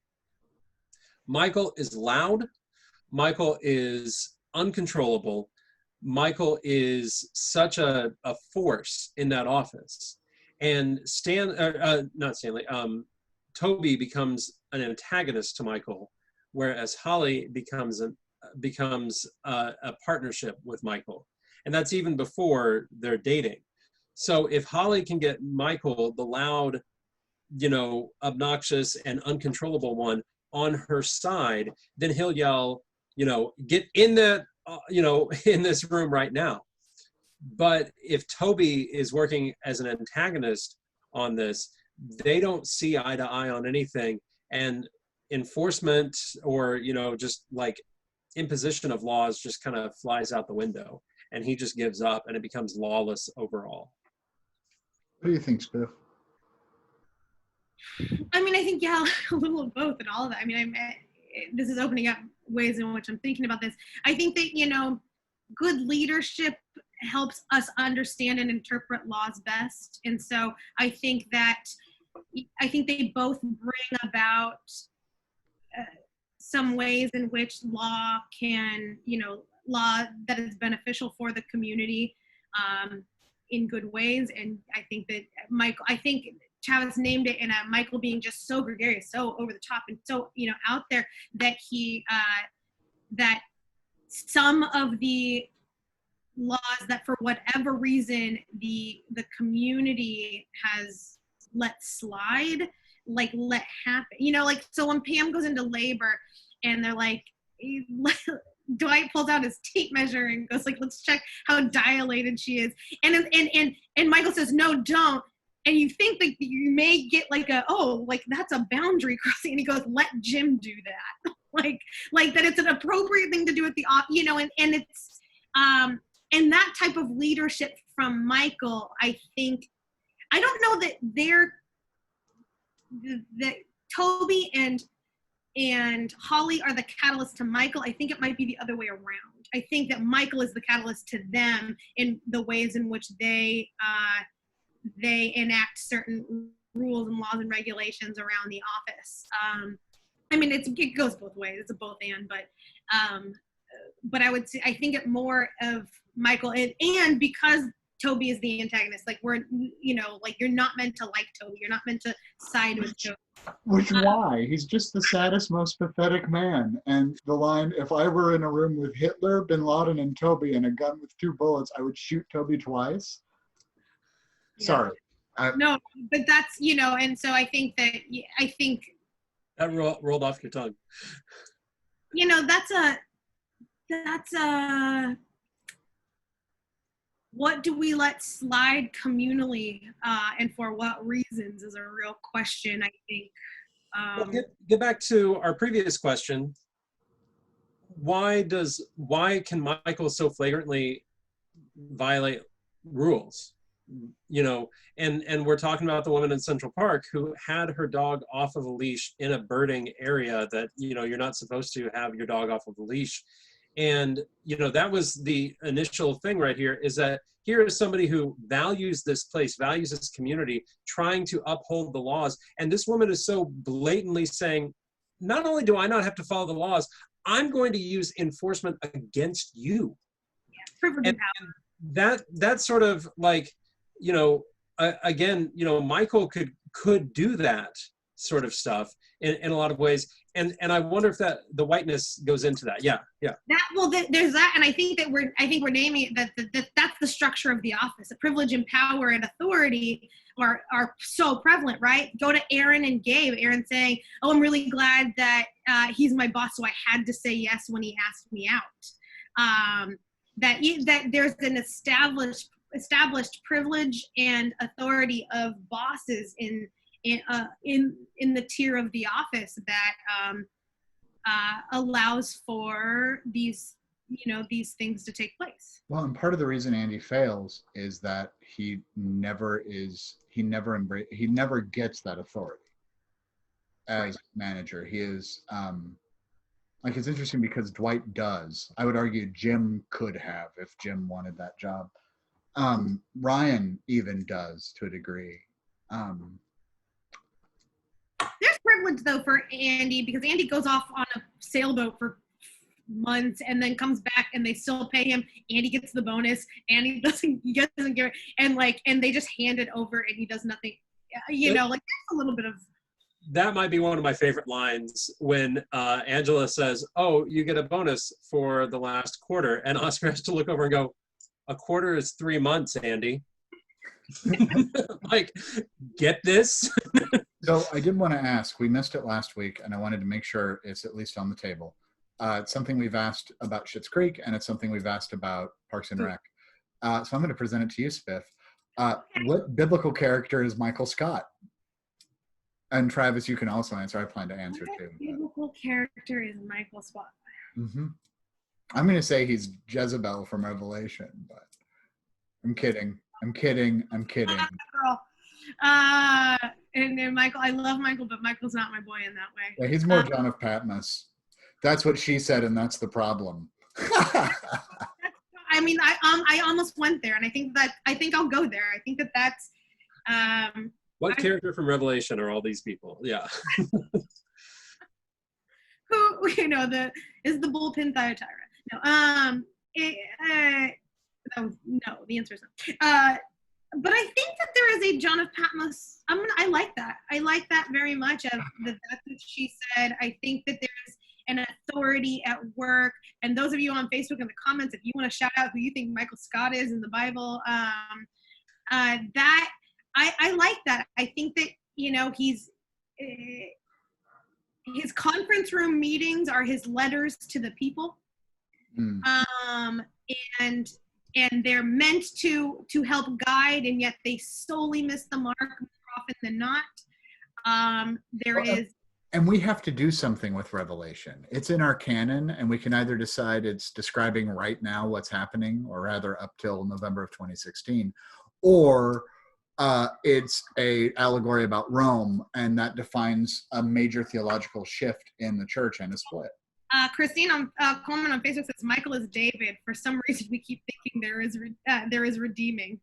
is loud. Michael is uncontrollable. Michael is such a force in that office. And not Stanley, Toby becomes an antagonist to Michael, whereas Holly becomes a partnership with Michael, and that's even before they're dating. So if Holly can get Michael, the loud, obnoxious and uncontrollable one, on her side, then he'll yell, get in the, in this room right now. But if Toby is working as an antagonist on this, they don't see eye to eye on anything, and enforcement or just like imposition of laws just kind of flies out the window, and he just gives up, and it becomes lawless overall. What do you think, Spiff? I mean, I think, yeah, a little of both and all of that. I mean, this is opening up ways in which I'm thinking about this. I think that, good leadership helps us understand and interpret laws best. And so I think they both bring about some ways in which law can, law that is beneficial for the community in good ways. And I think that Travis named it in a Michael being just so gregarious, so over the top, and so out there, that he that some of the laws that for whatever reason the community has let slide, like let happen. So when Pam goes into labor and they're like, Dwight pulls out his tape measure and goes like, let's check how dilated she is, and Michael says, no, don't. And you think that you may get like that's a boundary crossing, and he goes, let Jim do that. like that it's an appropriate thing to do at the and it's and that type of leadership from Michael, I think, I don't know that Toby and Holly are the catalyst to Michael. I think it might be the other way around. I think that Michael is the catalyst to them in the ways in which they enact certain rules and laws and regulations around the office. I mean, it goes both ways. It's a both and, but I would say, I think it more of Michael, and because Toby is the antagonist, like you're not meant to like Toby. You're not meant to side with Toby. Which why? He's just the saddest, most pathetic man. And the line, if I were in a room with Hitler, Bin Laden, and Toby, and a gun with 2 bullets, I would shoot Toby twice. Yeah. Sorry. No, but that's, and so I think that rolled off your tongue. That's a what do we let slide communally, and for what reasons is a real question, I think. Well, get back to our previous question. Why can Michael so flagrantly violate rules? And we're talking about the woman in Central Park who had her dog off of a leash in a birding area that, you're not supposed to have your dog off of a leash. And, that was the initial thing right here, is that here is somebody who values this place, values this community, trying to uphold the laws. And this woman is so blatantly saying, not only do I not have to follow the laws, I'm going to use enforcement against you. Yeah, privilege and power. That's sort of like, again, Michael could do that sort of stuff in a lot of ways. And I wonder if that the whiteness goes into that. Yeah. There's that, and I think we're naming it that's the structure of the office. The privilege and power and authority are so prevalent, right? Go to Aaron and Gabe. Aaron saying, "Oh, I'm really glad that he's my boss, so I had to say yes when he asked me out." That there's an established privilege and authority of bosses in the tier of the office that allows for these things to take place. Well, and part of the reason Andy fails is that he never gets that authority as manager. He is it's interesting because Dwight does. I would argue Jim could have if Jim wanted that job. Ryan even does to a degree. There's privilege though for Andy, because Andy goes off on a sailboat for months and then comes back and they still pay him and he gets the bonus and he doesn't get it and they just hand it over and he does nothing. You know, like that's a little bit of. That might be one of my favorite lines when Angela says, "Oh, you get a bonus for the last quarter," and Oscar has to look over and go, "A quarter is 3 months, Andy." Like, get this? So I did want to ask, we missed it last week, and I wanted to make sure it's at least on the table. It's something we've asked about Schitt's Creek, and it's something we've asked about Parks and Rec. So I'm going to present it to you, Spiff. What biblical character is Michael Scott? And Travis, you can also answer. I plan to answer too. What biblical character is Michael Scott? Mm-hmm. I'm going to say he's Jezebel from Revelation, but I'm kidding. I'm kidding. Girl. And Michael, I love Michael, but Michael's not my boy in that way. Yeah, he's more John of Patmos. That's what she said, and that's the problem. I mean, I almost went there, and I think I'll go there. I think that's. What character from Revelation are all these people? Yeah. Who is the bullpen Thyatira? No. No, the answer is no. But I think that there is a John of Patmos. I like that. I like that very much. That's what she said. I think that there's an authority at work. And those of you on Facebook in the comments, if you want to shout out who you think Michael Scott is in the Bible, that I like that. I think that he's his conference room meetings are his letters to the people. And they're meant to help guide, and yet they solely miss the mark more often than not. And we have to do something with Revelation. It's in our canon, and we can either decide it's describing right now what's happening, or rather up till November of 2016, or it's a allegory about Rome, and that defines a major theological shift in the church and a split. Christine Coleman on Facebook says Michael is David. For some reason, we keep thinking there is redeeming,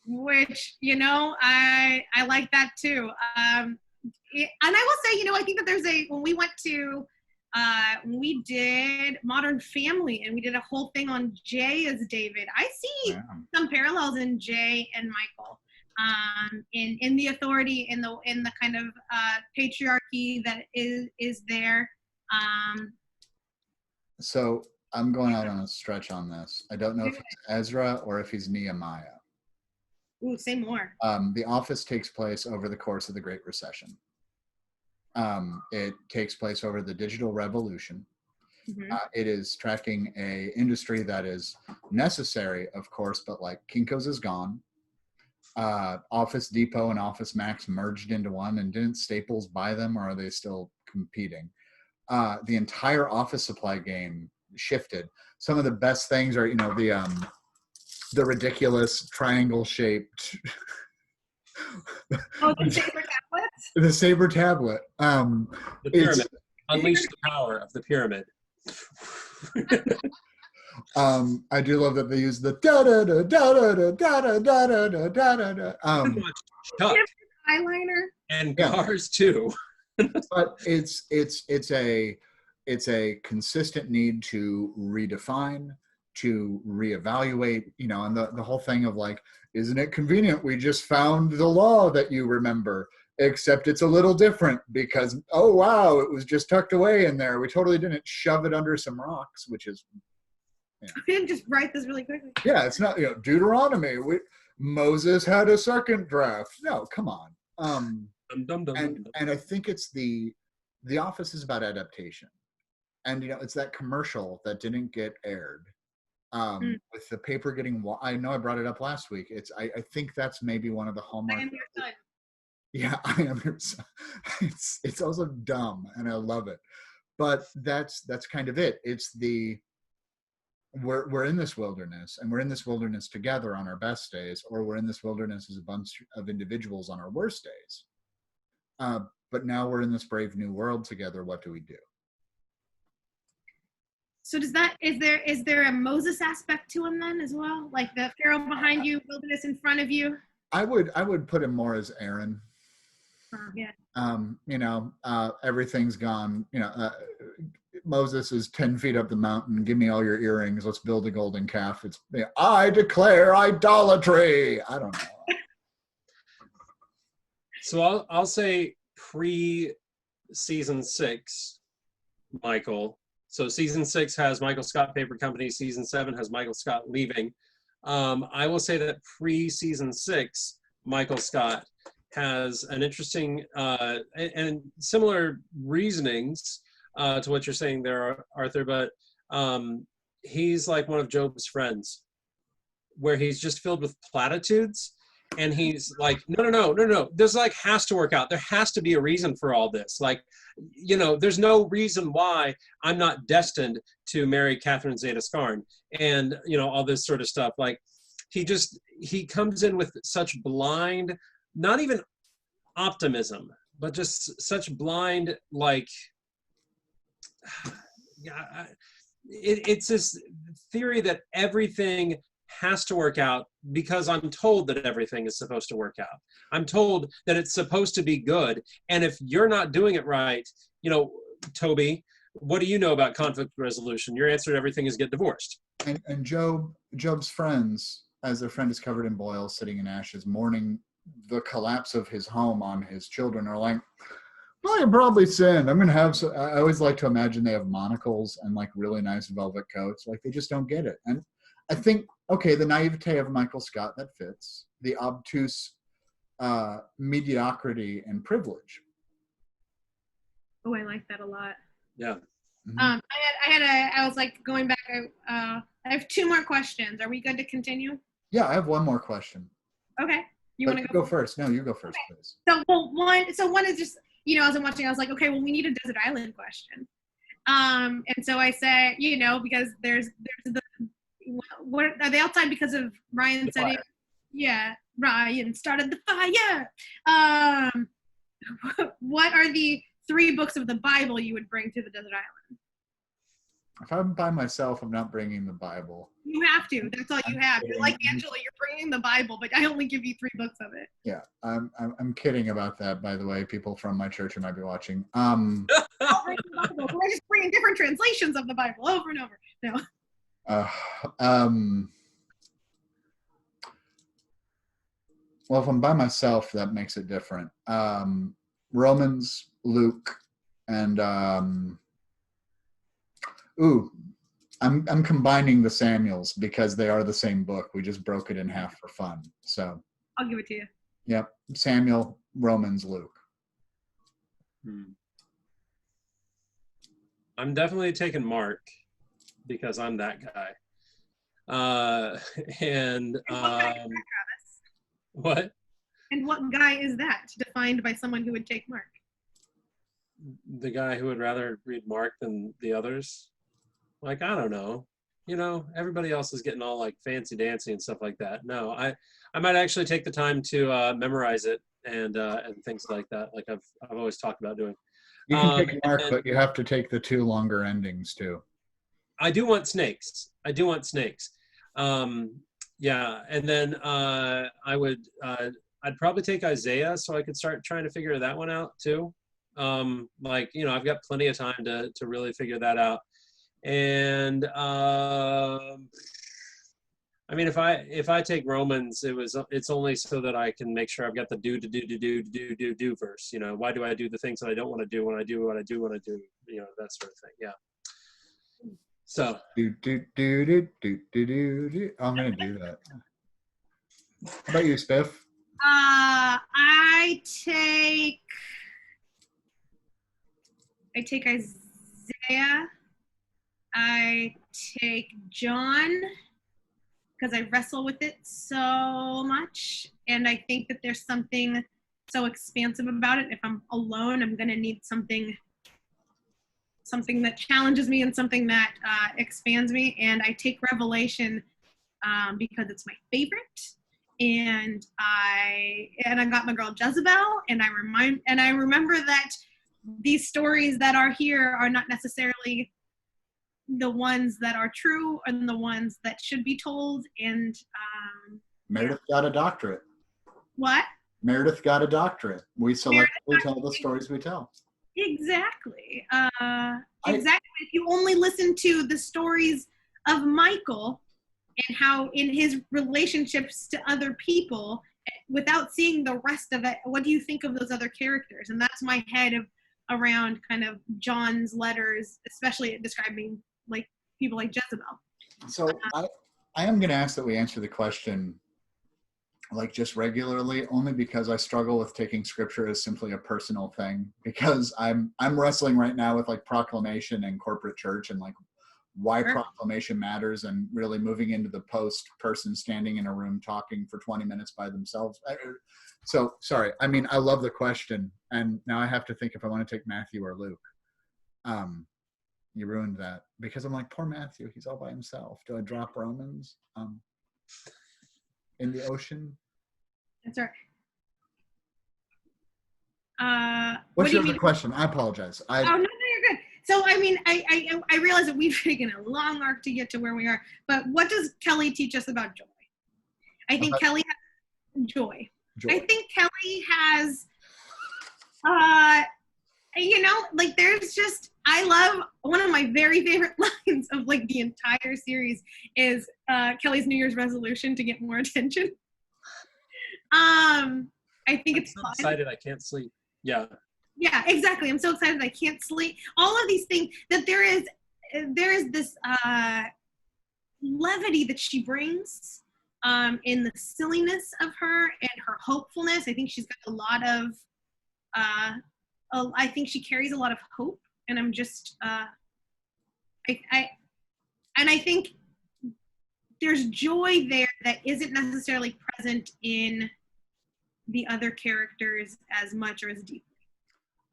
which I like that too. And I will say, I think that when we did Modern Family and we did a whole thing on Jay as David, I see some parallels in Jay and Michael, in the authority, in the kind of patriarchy that is there. So I'm going out on a stretch on this. I don't know if it's Ezra or if he's Nehemiah. Ooh, say more. The Office takes place over the course of the Great Recession. It takes place over the digital revolution. Mm-hmm. It is tracking a industry that is necessary, of course, but like Kinko's is gone. Office Depot and Office Max merged into one, and didn't Staples buy them, or are they still competing? The entire office supply game shifted. Some of the best things are, the ridiculous triangle-shaped. The saber tablet. The saber tablet. The pyramid. Unleash the power of the pyramid. I do love that they use the da da da da da da da da da da da da. Eyeliner. And cars too. But it's a consistent need to redefine, to reevaluate, and the whole thing of like, isn't it convenient? We just found the law that you remember, except it's a little different because, oh wow, it was just tucked away in there. We totally didn't shove it under some rocks, which is. I didn't just write this really quickly. Yeah, it's not Deuteronomy. Moses had a second draft. No, come on. And I think it's the Office is about adaptation, and it's that commercial that didn't get aired, with the paper getting. I know I brought it up last week. I think that's maybe one of the hallmarks. I am your son. Yeah, I am your son. It's also dumb, and I love it, but that's kind of it. It's we're in this wilderness, and we're in this wilderness together on our best days, or we're in this wilderness as a bunch of individuals on our worst days. But now we're in this brave new world together. What do we do? So is there a Moses aspect to him then as well? Like the Pharaoh behind you, wilderness in front of you? I would put him more as Aaron. Yeah. Everything's gone. Moses is 10 feet up the mountain. Give me all your earrings. Let's build a golden calf. I declare idolatry. I don't know. So I'll say pre-season 6, Michael. So season 6 has Michael Scott Paper Company. Season 7 has Michael Scott leaving. I will say that pre-season 6, Michael Scott has an interesting and similar reasonings to what you're saying there, Arthur, but he's like one of Job's friends, where he's just filled with platitudes, and he's like, no, this like has to work out. There has to be a reason for all this. Like, there's no reason why I'm not destined to marry Catherine Zeta-Scarn, and all this sort of stuff. Like, he comes in with such blind, not even optimism, but just such blind, like, yeah, it's this theory that everything has to work out because I'm told that everything is supposed to work out. I'm told that it's supposed to be good. And if you're not doing it right, Toby, what do you know about conflict resolution? Your answer to everything is get divorced. And Job's friends, as their friend is covered in boils, sitting in ashes, mourning the collapse of his home on his children, are like, well, you probably sinned. I'm going to have I always like to imagine they have monocles and like really nice velvet coats. Like they just don't get it. And I think, okay, the naivete of Michael Scott, that fits. The obtuse mediocrity and privilege. Oh, I like that a lot. Yeah. Mm-hmm. I was like going back. I have 2 more questions. Are we good to continue? Yeah, I have one more question. Okay. You want to go first? No, you go first, okay. Please. One is just, as I'm watching, I was like, okay, well, we need a desert island question. And so I said, because there's the, what are they outside because of Ryan said it? Yeah, Ryan started the fire. What are the 3 books of the Bible you would bring to the desert island? If I'm by myself, I'm not bringing the Bible. You have to. That's all you have. You're like Angela. You're bringing the Bible, but I only give you 3 books of it. Yeah, I'm kidding about that. By the way, people from my church who might be watching. I'll bring the Bible. We're just bringing different translations of the Bible over and over. No. Well, if I'm by myself, that makes it different. Romans, Luke, and I'm combining the Samuels because they are the same book. We just broke it in half for fun. So I'll give it to you. Yep, Samuel, Romans, Luke. I'm definitely taking Mark because I'm that guy. What? And what guy is that, defined by someone who would take Mark? The guy who would rather read Mark than the others. Like, I don't know. Everybody else is getting all like fancy dancy and stuff like that. No, I might actually take the time to memorize it and things like that. Like I've always talked about doing. You can take Mark, but you have to take the 2 longer endings too. I do want snakes. Yeah, and then I'd probably take Isaiah so I could start trying to figure that one out too. I've got plenty of time to really figure that out. And if I take Romans, it's only so that I can make sure I've got the do verse. Why do I do the things that I don't want to do when I do what I do when I do? That sort of thing. Yeah. So I'm gonna do that. How about you, Spiff? I take Isaiah. I take John because I wrestle with it so much, and I think that there's something so expansive about it. If I'm alone, I'm gonna need something that challenges me and something that expands me. And I take Revelation because it's my favorite. And I got my girl Jezebel, and I remember that these stories that are here are not necessarily the ones that are true and the ones that should be told. And Meredith got a doctorate. What? Meredith got a doctorate. We selectively tell the stories we tell. Exactly. I, If you only listen to the stories of Michael and how in his relationships to other people without seeing the rest of it, what do you think of those other characters? And that's my head around kind of John's letters, especially describing like people like Jezebel. So I am going to ask that we answer the question like just regularly, only because I struggle with taking scripture as simply a personal thing, because I'm wrestling right now with like proclamation and corporate church and like why proclamation matters, and really moving into the post person standing in a room talking for 20 minutes by themselves. So sorry. I mean, I love the question, and now I have to think if I want to take Matthew or Luke. You ruined that, because I'm like, poor Matthew, he's all by himself. Do I drop Romans in the ocean? That's right. What's your other question? I apologize. Oh, no, you're good. So, I mean, I realize that we've taken a long arc to get to where we are, but what does Kelly teach us about joy? I think Kelly has joy. I think Kelly has, like there's just, I love, one of my very favorite lines of like the entire series is Kelly's New Year's resolution to get more attention. I think I'm it's so fun. excited I can't sleep. Yeah. Yeah, exactly. I'm so excited I can't sleep. All of these things that there is this levity that she brings in the silliness of her and her hopefulness. I think she's got a lot of I think she carries a lot of hope, and I'm just I think there's joy there that isn't necessarily present in the other characters as much or as deeply.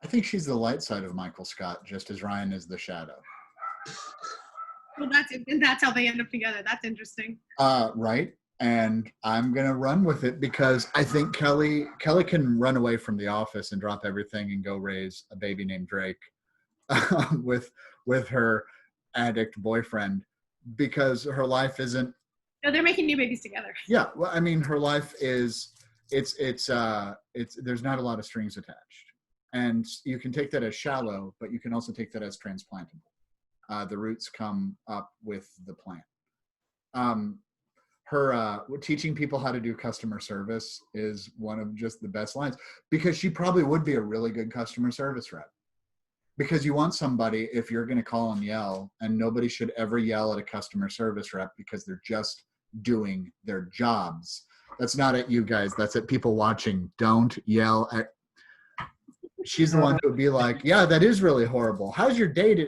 I think she's the light side of Michael Scott, just as Ryan is the shadow. Well, that's how they end up together. That's interesting. Right. And I'm going to run with it, because I think Kelly can run away from the office and drop everything and go raise a baby named Drake with her addict boyfriend, because her life isn't. No, they're making new babies together. Yeah. Well, I mean, her life is, it's there's not a lot of strings attached. And you can take that as shallow, but you can also take that as transplantable. The roots come up with the plant. Her teaching people how to do customer service is one of just the best lines, because she probably would be a really good customer service rep. Because you want somebody, if you're going to call and yell, and nobody should ever yell at a customer service rep because they're just doing their jobs. That's not at you guys. That's at people watching. Don't yell at. She's the one who would be like, yeah, that is really horrible. How's your day?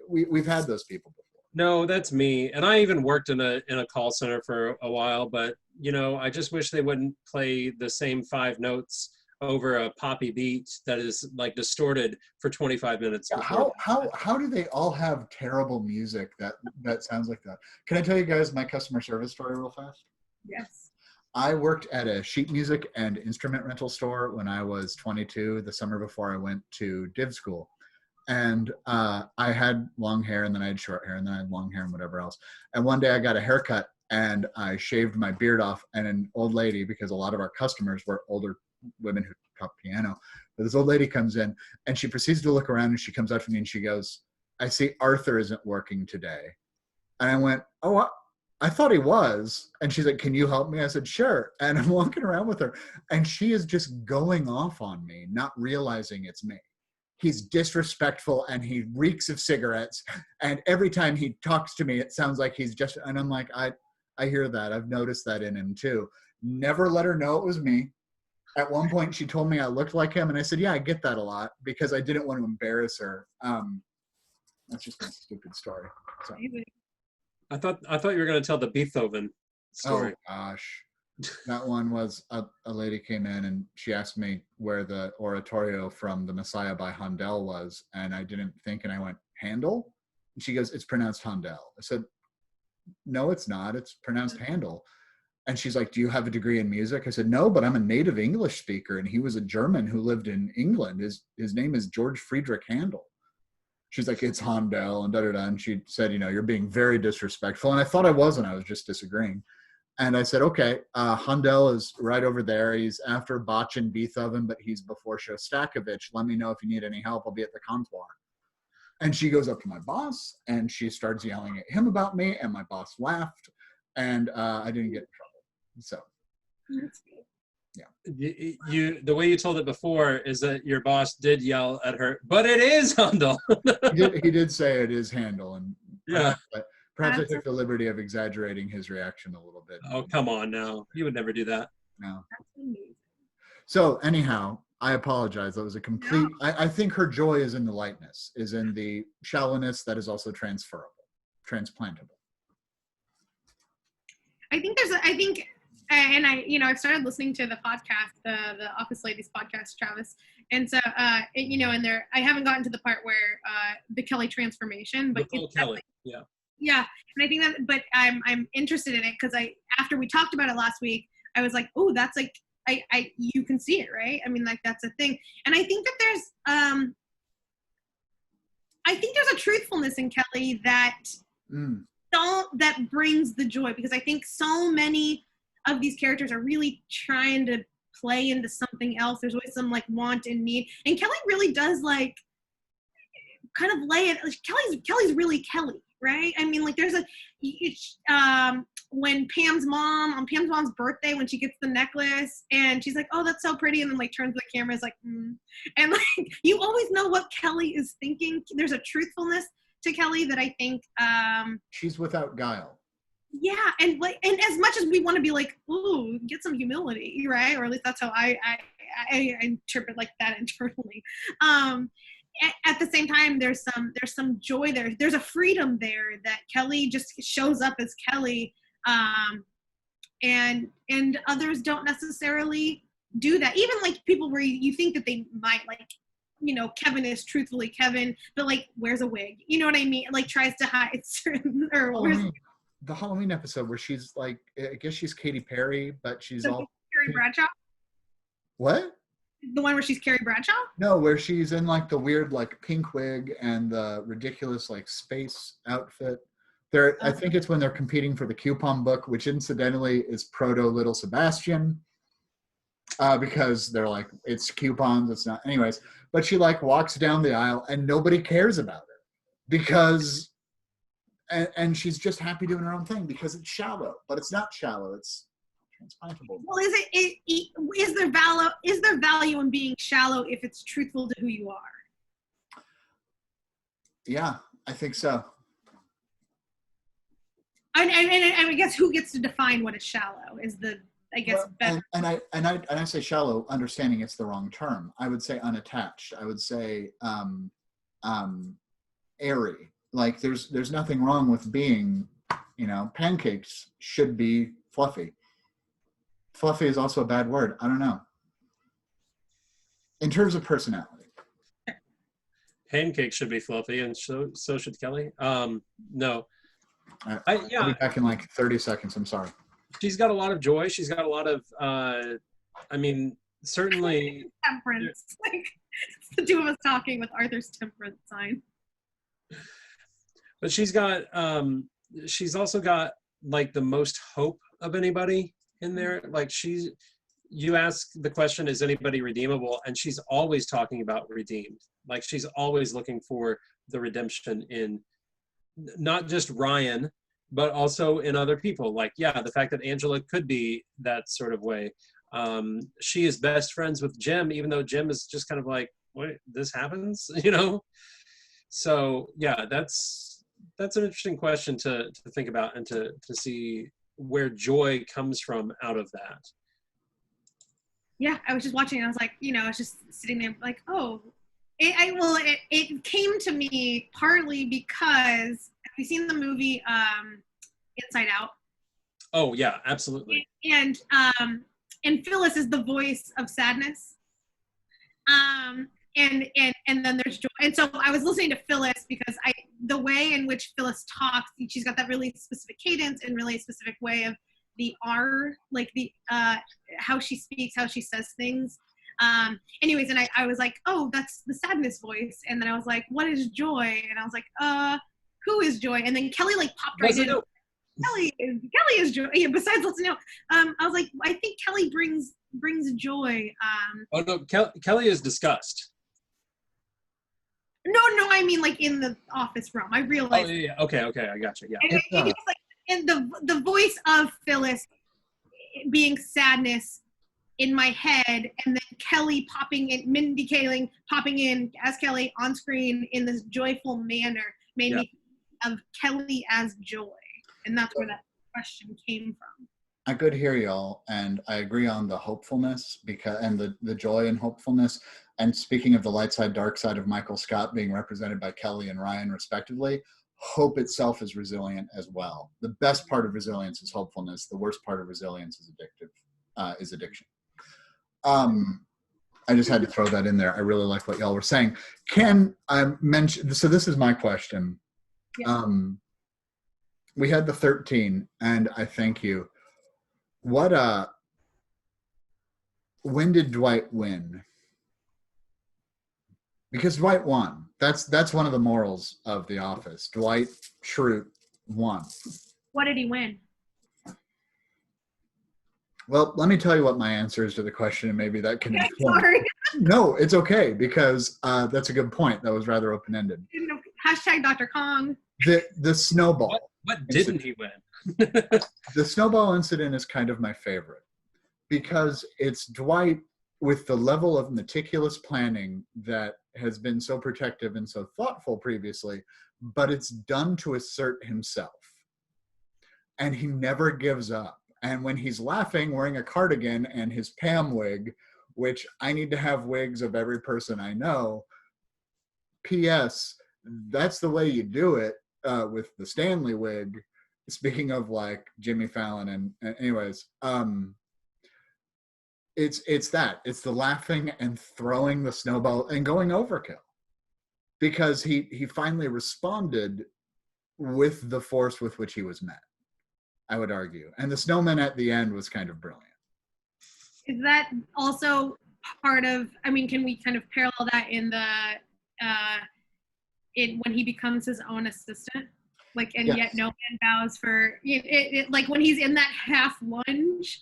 We've had those people before. No, that's me. And I even worked in a call center for a while, but I just wish they wouldn't play the same 5 notes over a poppy beat that is like distorted for 25 minutes. Yeah, how do they all have terrible music that sounds like that? Can I tell you guys my customer service story real fast? Yes. I worked at a sheet music and instrument rental store when I was 22, the summer before I went to div school. And I had long hair, and then I had short hair, and then I had long hair and whatever else. And one day I got a haircut, and I shaved my beard off, and an old lady, because a lot of our customers were older women who taught piano, but this old lady comes in, and she proceeds to look around, and she comes up to me and she goes, I see Arthur isn't working today. And I went, oh, I thought he was. And she's like, can you help me? I said, sure. And I'm walking around with her, and she is just going off on me, not realizing it's me. He's disrespectful, and he reeks of cigarettes. And every time he talks to me, it sounds like he's just, and I'm like, I hear that. I've noticed that in him too. Never let her know it was me. At one point she told me I looked like him, and I said, yeah, I get that a lot, because I didn't want to embarrass her. That's just a stupid story. So. I thought you were going to tell the Beethoven story. Oh gosh. That one was a lady came in, and she asked me where the oratorio from the Messiah by Handel was, and I didn't think, and I went, Handel? And she goes, it's pronounced Handel. I said, no, it's not. It's pronounced Handel. And she's like, do you have a degree in music? I said, no, but I'm a native English speaker, and he was a German who lived in England. His name is George Friedrich Handel. She's like, it's Handel, and da-da-da. And she said, you're being very disrespectful. And I thought I wasn't. I was just disagreeing. And I said, okay, Hundel is right over there. He's after Botch and Beethoven, but he's before Shostakovich. Let me know if you need any help. I'll be at the comptoir. And she goes up to my boss, and she starts yelling at him about me, and my boss laughed, and I didn't get in trouble. So, yeah. You the way you told it before is that your boss did yell at her, but it is Handel. he did say it is Handel, and yeah. Perhaps I took the liberty of exaggerating his reaction a little bit. Oh, come on now. You would never do that. No. So anyhow, I apologize. That was a complete, I think her joy is in the lightness, is in the shallowness that is also transferable, transplantable. And I've started listening to the podcast, the Office Ladies podcast, Travis. And so, and there, I haven't gotten to the part where the Kelly transformation, but Kelly, yeah. Yeah, and I think that, but I'm interested in it because after we talked about it last week, I was like, oh, that's like, you can see it, right? I mean, like that's a thing, and I think that there's a truthfulness in Kelly that that brings the joy, because I think so many of these characters are really trying to play into something else. There's always some like want and need, and Kelly really does like kind of lay it. Kelly's really Kelly. Right? I mean, like there's when Pam's mom's birthday, when she gets the necklace and she's like, oh, that's so pretty. And then like turns to the camera, is like, and like, you always know what Kelly is thinking. There's a truthfulness to Kelly that I think, she's without guile. Yeah. And as much as we want to be like, ooh, get some humility, right? Or at least that's how I interpret like that internally. At the same time, there's some joy there. There's a freedom there that Kelly just shows up as Kelly, and others don't necessarily do that. Even like people where you think that they might, like, Kevin is truthfully Kevin, but like wears a wig. You know what I mean? Like tries to hide certain, the Halloween episode where she's like, I guess she's Katy Perry, but she's all Carrie Bradshaw. What? The one where she's Carrie Bradshaw? No, where she's in like the weird like pink wig and the ridiculous like space outfit. I think it's when they're competing for the coupon book, which incidentally is proto Little Sebastian, because they're like, it's coupons, it's not. Anyways, but she like walks down the aisle and nobody cares about her because, and she's just happy doing her own thing because it's shallow, but it's not shallow. It's transplantable. Well, is there value in being shallow if it's truthful to who you are? Yeah, I think so. And I guess who gets to define what is shallow is better. And I say shallow, understanding it's the wrong term. I would say unattached. I would say airy. Like there's nothing wrong with being, pancakes should be fluffy. Fluffy is also a bad word. I don't know. In terms of personality. Pancakes should be fluffy, and so should Kelly. No. I'll be back in like 30 seconds. I'm sorry. She's got a lot of joy. She's got a lot of, certainly. Temperance. Like, it's the two of us talking with Arthur's temperance sign. But she's also got like the most hope of anybody in there. Like you ask the question, is anybody redeemable? And she's always talking about redeemed. Like she's always looking for the redemption in not just Ryan, but also in other people. Like, yeah, the fact that Angela could be that sort of way. She is best friends with Jim, even though Jim is just kind of like, what, this happens, So yeah, that's an interesting question to think about and to see where joy comes from out of that. Yeah, I was just watching and I was like, I was just sitting there like, oh, it came to me partly because, have you seen the movie Inside Out? Oh yeah, absolutely. And Phyllis is the voice of sadness. And then there's joy. And so I was listening to Phyllis because the way in which Phyllis talks, she's got that really specific cadence and really specific way of the R, like the how she speaks, how she says things. Anyways, and I was like, oh, that's the sadness voice. And then I was like, what is joy? And I was like, who is joy? And then Kelly like popped right in. Kelly is joy. Yeah, besides, let's know. I was like, I think Kelly brings joy. Oh no, Kelly is disgust. No, I mean like in the office room. I realized. Oh yeah. Okay, I got you. Yeah. It's like in the voice of Phyllis being sadness in my head, and then Kelly popping in, Mindy Kaling popping in as Kelly on screen in this joyful manner made me think of Kelly as joy, and that's where that question came from. I could hear y'all, and I agree on the hopefulness and the joy and hopefulness. And speaking of the light side, dark side of Michael Scott being represented by Kelly and Ryan, respectively, hope itself is resilient as well. The best part of resilience is hopefulness. The worst part of resilience is addiction. I just had to throw that in there. I really like what y'all were saying. Can I mention? So this is my question. Yeah. We had the 13, and I thank you. When did Dwight win? Because Dwight won. That's one of the morals of The Office. Dwight Schrute won. What did he win? Well, let me tell you what my answer is to the question, and maybe that can inform. Sorry. No, it's okay, because that's a good point. That was rather open-ended. Hashtag Dr. Kong. The snowball. What didn't he win? The snowball incident is kind of my favorite, because it's Dwight with the level of meticulous planning that has been so protective and so thoughtful previously, but it's done to assert himself. And he never gives up. And when he's laughing, wearing a cardigan and his Pam wig, which I need to have wigs of every person I know, P.S., that's the way you do it with the Stanley wig. Speaking of like Jimmy Fallon and anyways, it's the laughing and throwing the snowball and going overkill, because he finally responded with the force with which he was met, I would argue. And the snowman at the end was kind of brilliant. Is that also part of, I mean, can we kind of parallel that in the when he becomes his own assistant? Like, and yes. Yet no man bows for it, like when he's in that half lunge,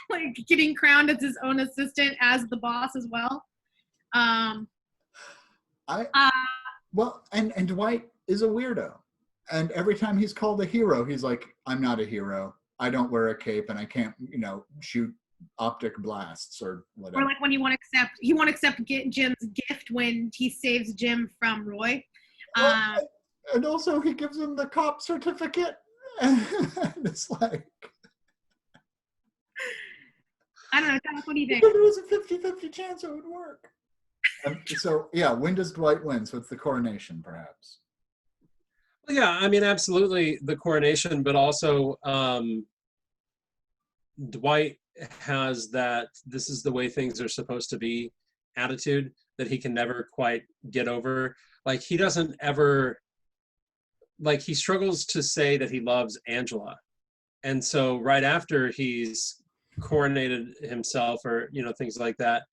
like getting crowned as his own assistant as the boss as well. Well, and Dwight is a weirdo, and every time he's called a hero, he's like, "I'm not a hero. I don't wear a cape, and I can't, shoot optic blasts or whatever." Or like when he won't accept Jim's gift when he saves Jim from Roy. And also he gives him the cop certificate. And it's like, I don't know. What do you think? There was a 50-50 chance it would work. So yeah, when does Dwight win? So it's the coronation, perhaps. Well, yeah, I mean, absolutely the coronation, but also Dwight has that this is the way things are supposed to be attitude that he can never quite get over. Like, he doesn't ever, like, he struggles to say that he loves Angela. And so right after he's coronated himself or, things like that,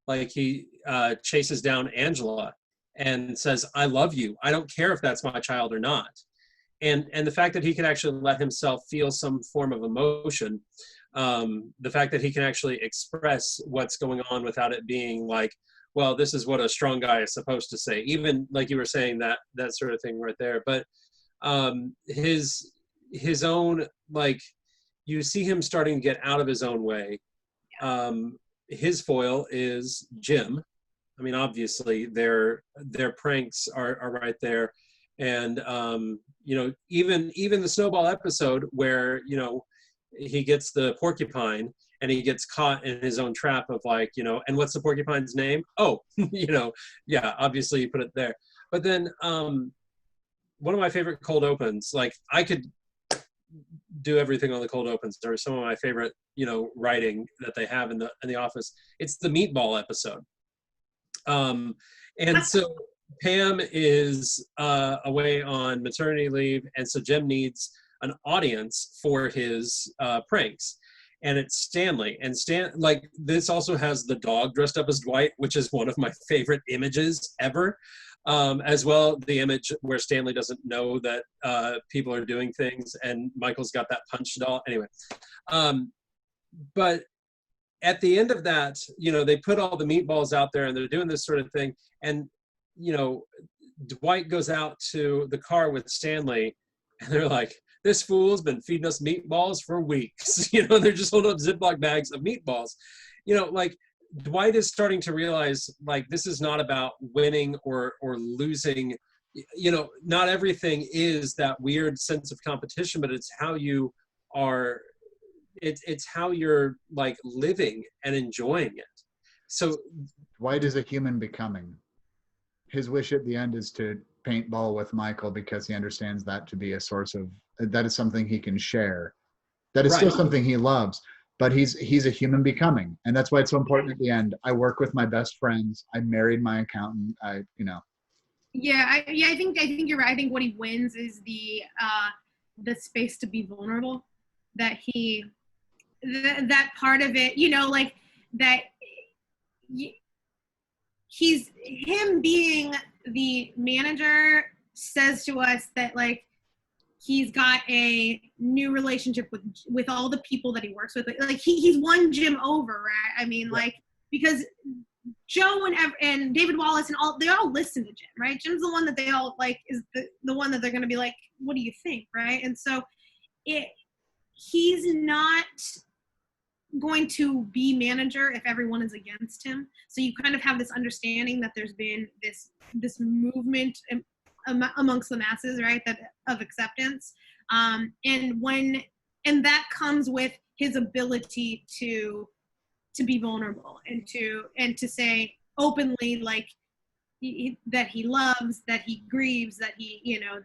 like he chases down Angela and says, "I love you. I don't care if that's my child or not." And the fact that he can actually let himself feel some form of emotion, the fact that he can actually express what's going on without it being like, well, this is what a strong guy is supposed to say, even like you were saying, that sort of thing right there. But his own, like, you see him starting to get out of his own way. His foil is Jim. I mean, obviously their pranks are right there. And, even the snowball episode where, he gets the porcupine and he gets caught in his own trap of like, and what's the porcupine's name? Oh, yeah, obviously you put it there. But then one of my favorite cold opens, like I could do everything on the cold opens. There are some of my favorite, writing that they have in the Office. It's the meatball episode. And so Pam is away on maternity leave, and so Jim needs an audience for his pranks, and it's Stanley. And this also has the dog dressed up as Dwight, which is one of my favorite images ever. as well the image where Stanley doesn't know that people are doing things, and Michael's got that punch doll. Anyway, but at the end of that, you know, they put all the meatballs out there and they're doing this sort of thing. And, you know, Dwight goes out to the car with Stanley and they're like, this fool's been feeding us meatballs for weeks. You know, they're just holding up Ziploc bags of meatballs. You know, like Dwight is starting to realize, like, this is not about winning or losing. You know, not everything is that weird sense of competition, but it's how you are, it's how you're like living and enjoying it. So Dwight is a human becoming. His wish at the end is to paintball with Michael because he understands that to be a source of, that is something he can share. That is still something he loves, but he's a human becoming. And that's why it's so important at the end. I work with my best friends. I married my accountant. Yeah, I think you're right. I think what he wins is the space to be vulnerable. That that part of it, you know, like that he's him being the manager says to us that like he's got a new relationship with all the people that he works with. Like he's one Jim over, right? I mean, like, because Joe and David Wallace and they all listen to Jim, right? Jim's the one that they all like is the one that they're going to be like, what do you think, right? And so he's not going to be manager if everyone is against him. So you kind of have this understanding that there's been this movement amongst the masses, right, that of acceptance, and that comes with his ability to be vulnerable and to say openly, like, that he loves, that he grieves, that he, you know,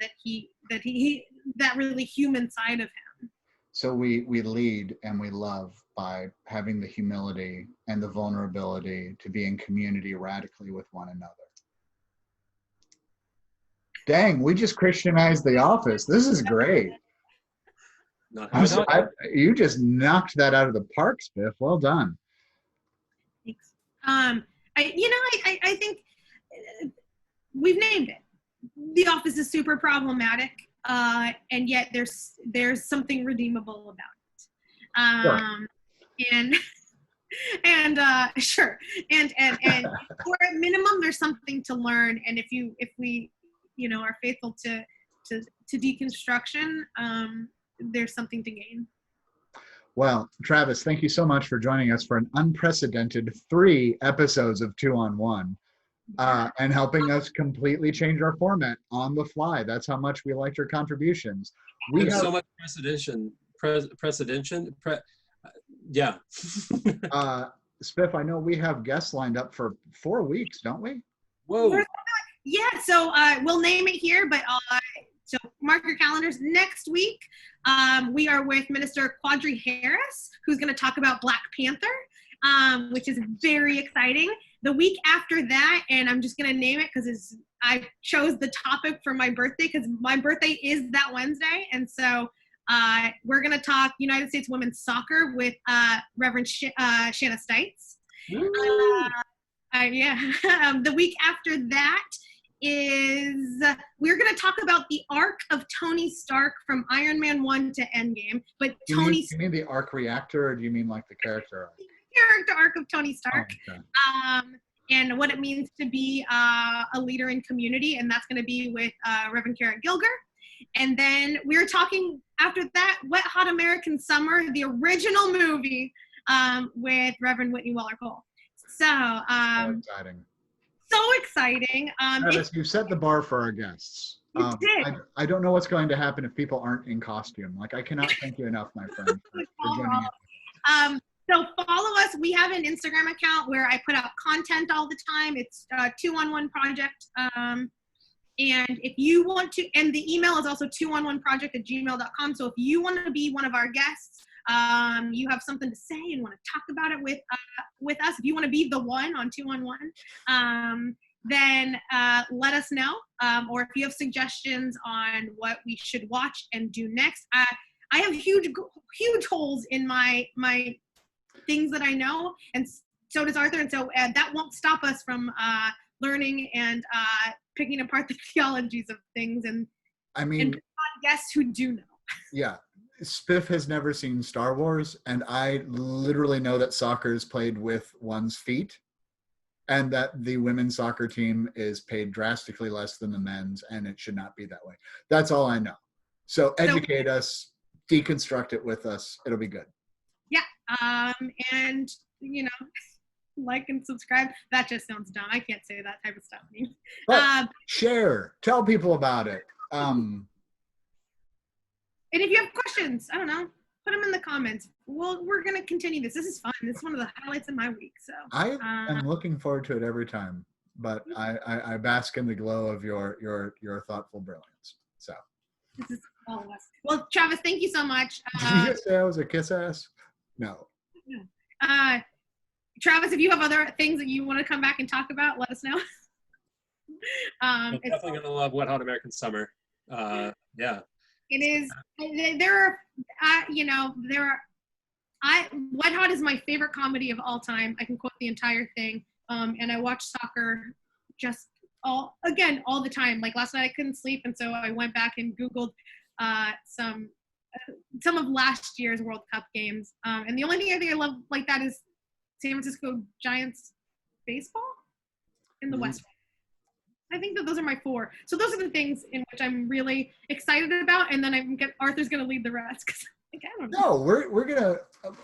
that really human side of him. So we lead and we love by having the humility and the vulnerability to be in community radically with one another. Dang, we just Christianized The Office. This is great. You just knocked that out of the park, Spiff. Well done. Thanks. I think we've named it. The Office is super problematic, and yet there's something redeemable about it. Sure. And sure, and or at minimum, there's something to learn. And if we you know are faithful to deconstruction, there's something to gain. Well, Travis, thank you so much for joining us for an unprecedented 3 episodes of 2 on 1, and helping us completely change our format on the fly. That's how much we liked your contributions. We have so much yeah. Spiff, I know we have guests lined up for 4 weeks, don't we? Whoa. Yeah, so we'll name it here, but so mark your calendars. Next week, we are with Minister Quadri Harris, who's going to talk about Black Panther, which is very exciting. The week after that, and I'm just going to name it because I chose the topic for my birthday because my birthday is that Wednesday, and so we're going to talk United States women's soccer with Reverend Shanna Stites. The week after that is we're going to talk about the arc of Tony Stark from Iron Man 1 to Endgame. But you mean the arc reactor, or do you mean like the character arc? Character arc of Tony Stark. Oh, okay. And what it means to be a leader in community, and that's going to be with Reverend Kara Gilger. And then we're talking after that, Wet Hot American Summer, the original movie, with Reverend Whitney Weller-Cole. So exciting. So exciting. Travis, you set the bar for our guests. I don't know what's going to happen if people aren't in costume. Like, I cannot thank you enough, my friend, for joining us. So follow us. We have an Instagram account where I put out content all the time. It's 2on1 Project. And if you want to, and the email is also 2on1project@gmail.com. So if you want to be one of our guests, you have something to say and want to talk about it with us, if you want to be the one on 2on1, then let us know. Or if you have suggestions on what we should watch and do next. I have huge holes in my things that I know, and so does Arthur, and so that won't stop us from learning and picking apart the theologies of things and I mean, guests who do know. yeah. Spiff has never seen Star Wars, and I literally know that soccer is played with one's feet, and that the women's soccer team is paid drastically less than the men's, and it should not be that way. That's all I know. So educate us, deconstruct it with us. It'll be good. Yeah. And, like and subscribe. That just sounds dumb. I can't say that type of stuff. But share. Tell people about it. And if you have questions, I don't know, put them in the comments. Well, we're going to continue this. This is fun. This is one of the highlights of my week. So I am looking forward to it every time, but I bask in the glow of your thoughtful brilliance. So this is all of us. Well, Travis, thank you so much. Did you just say I was a kiss ass? No. Travis, if you have other things that you want to come back and talk about, let us know. I'm definitely going to love Wet Hot American Summer. Yeah. It is. Wet Hot is my favorite comedy of all time. I can quote the entire thing. And I watch soccer just all the time. Like last night I couldn't sleep, and so I went back and Googled some of last year's World Cup games. And the only thing I think I love like that is San Francisco Giants baseball in the West. I think that those are my 4. So those are the things in which I'm really excited about, and then Arthur's going to lead the rest. Like, I don't know. No, we're gonna.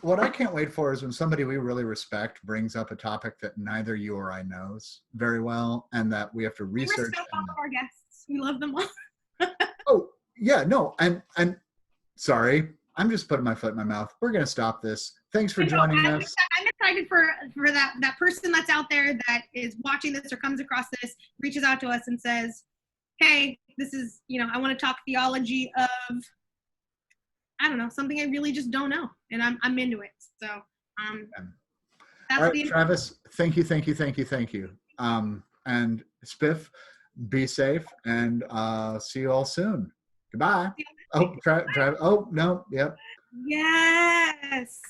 What I can't wait for is when somebody we really respect brings up a topic that neither you or I knows very well, and that we have to research. We respect all of our guests. We love them all. Oh yeah, no, and sorry, I'm just putting my foot in my mouth. We're gonna stop this. Thanks for joining us. I'm excited for that person that's out there that is watching this or comes across this, reaches out to us and says, hey, this is, I want to talk theology of, I don't know, something I really just don't know. And I'm into it. So that's all right, Travis, thank you. And Spiff, be safe, and see you all soon. Goodbye. Oh, Travis. Oh, no. Yep. Yes.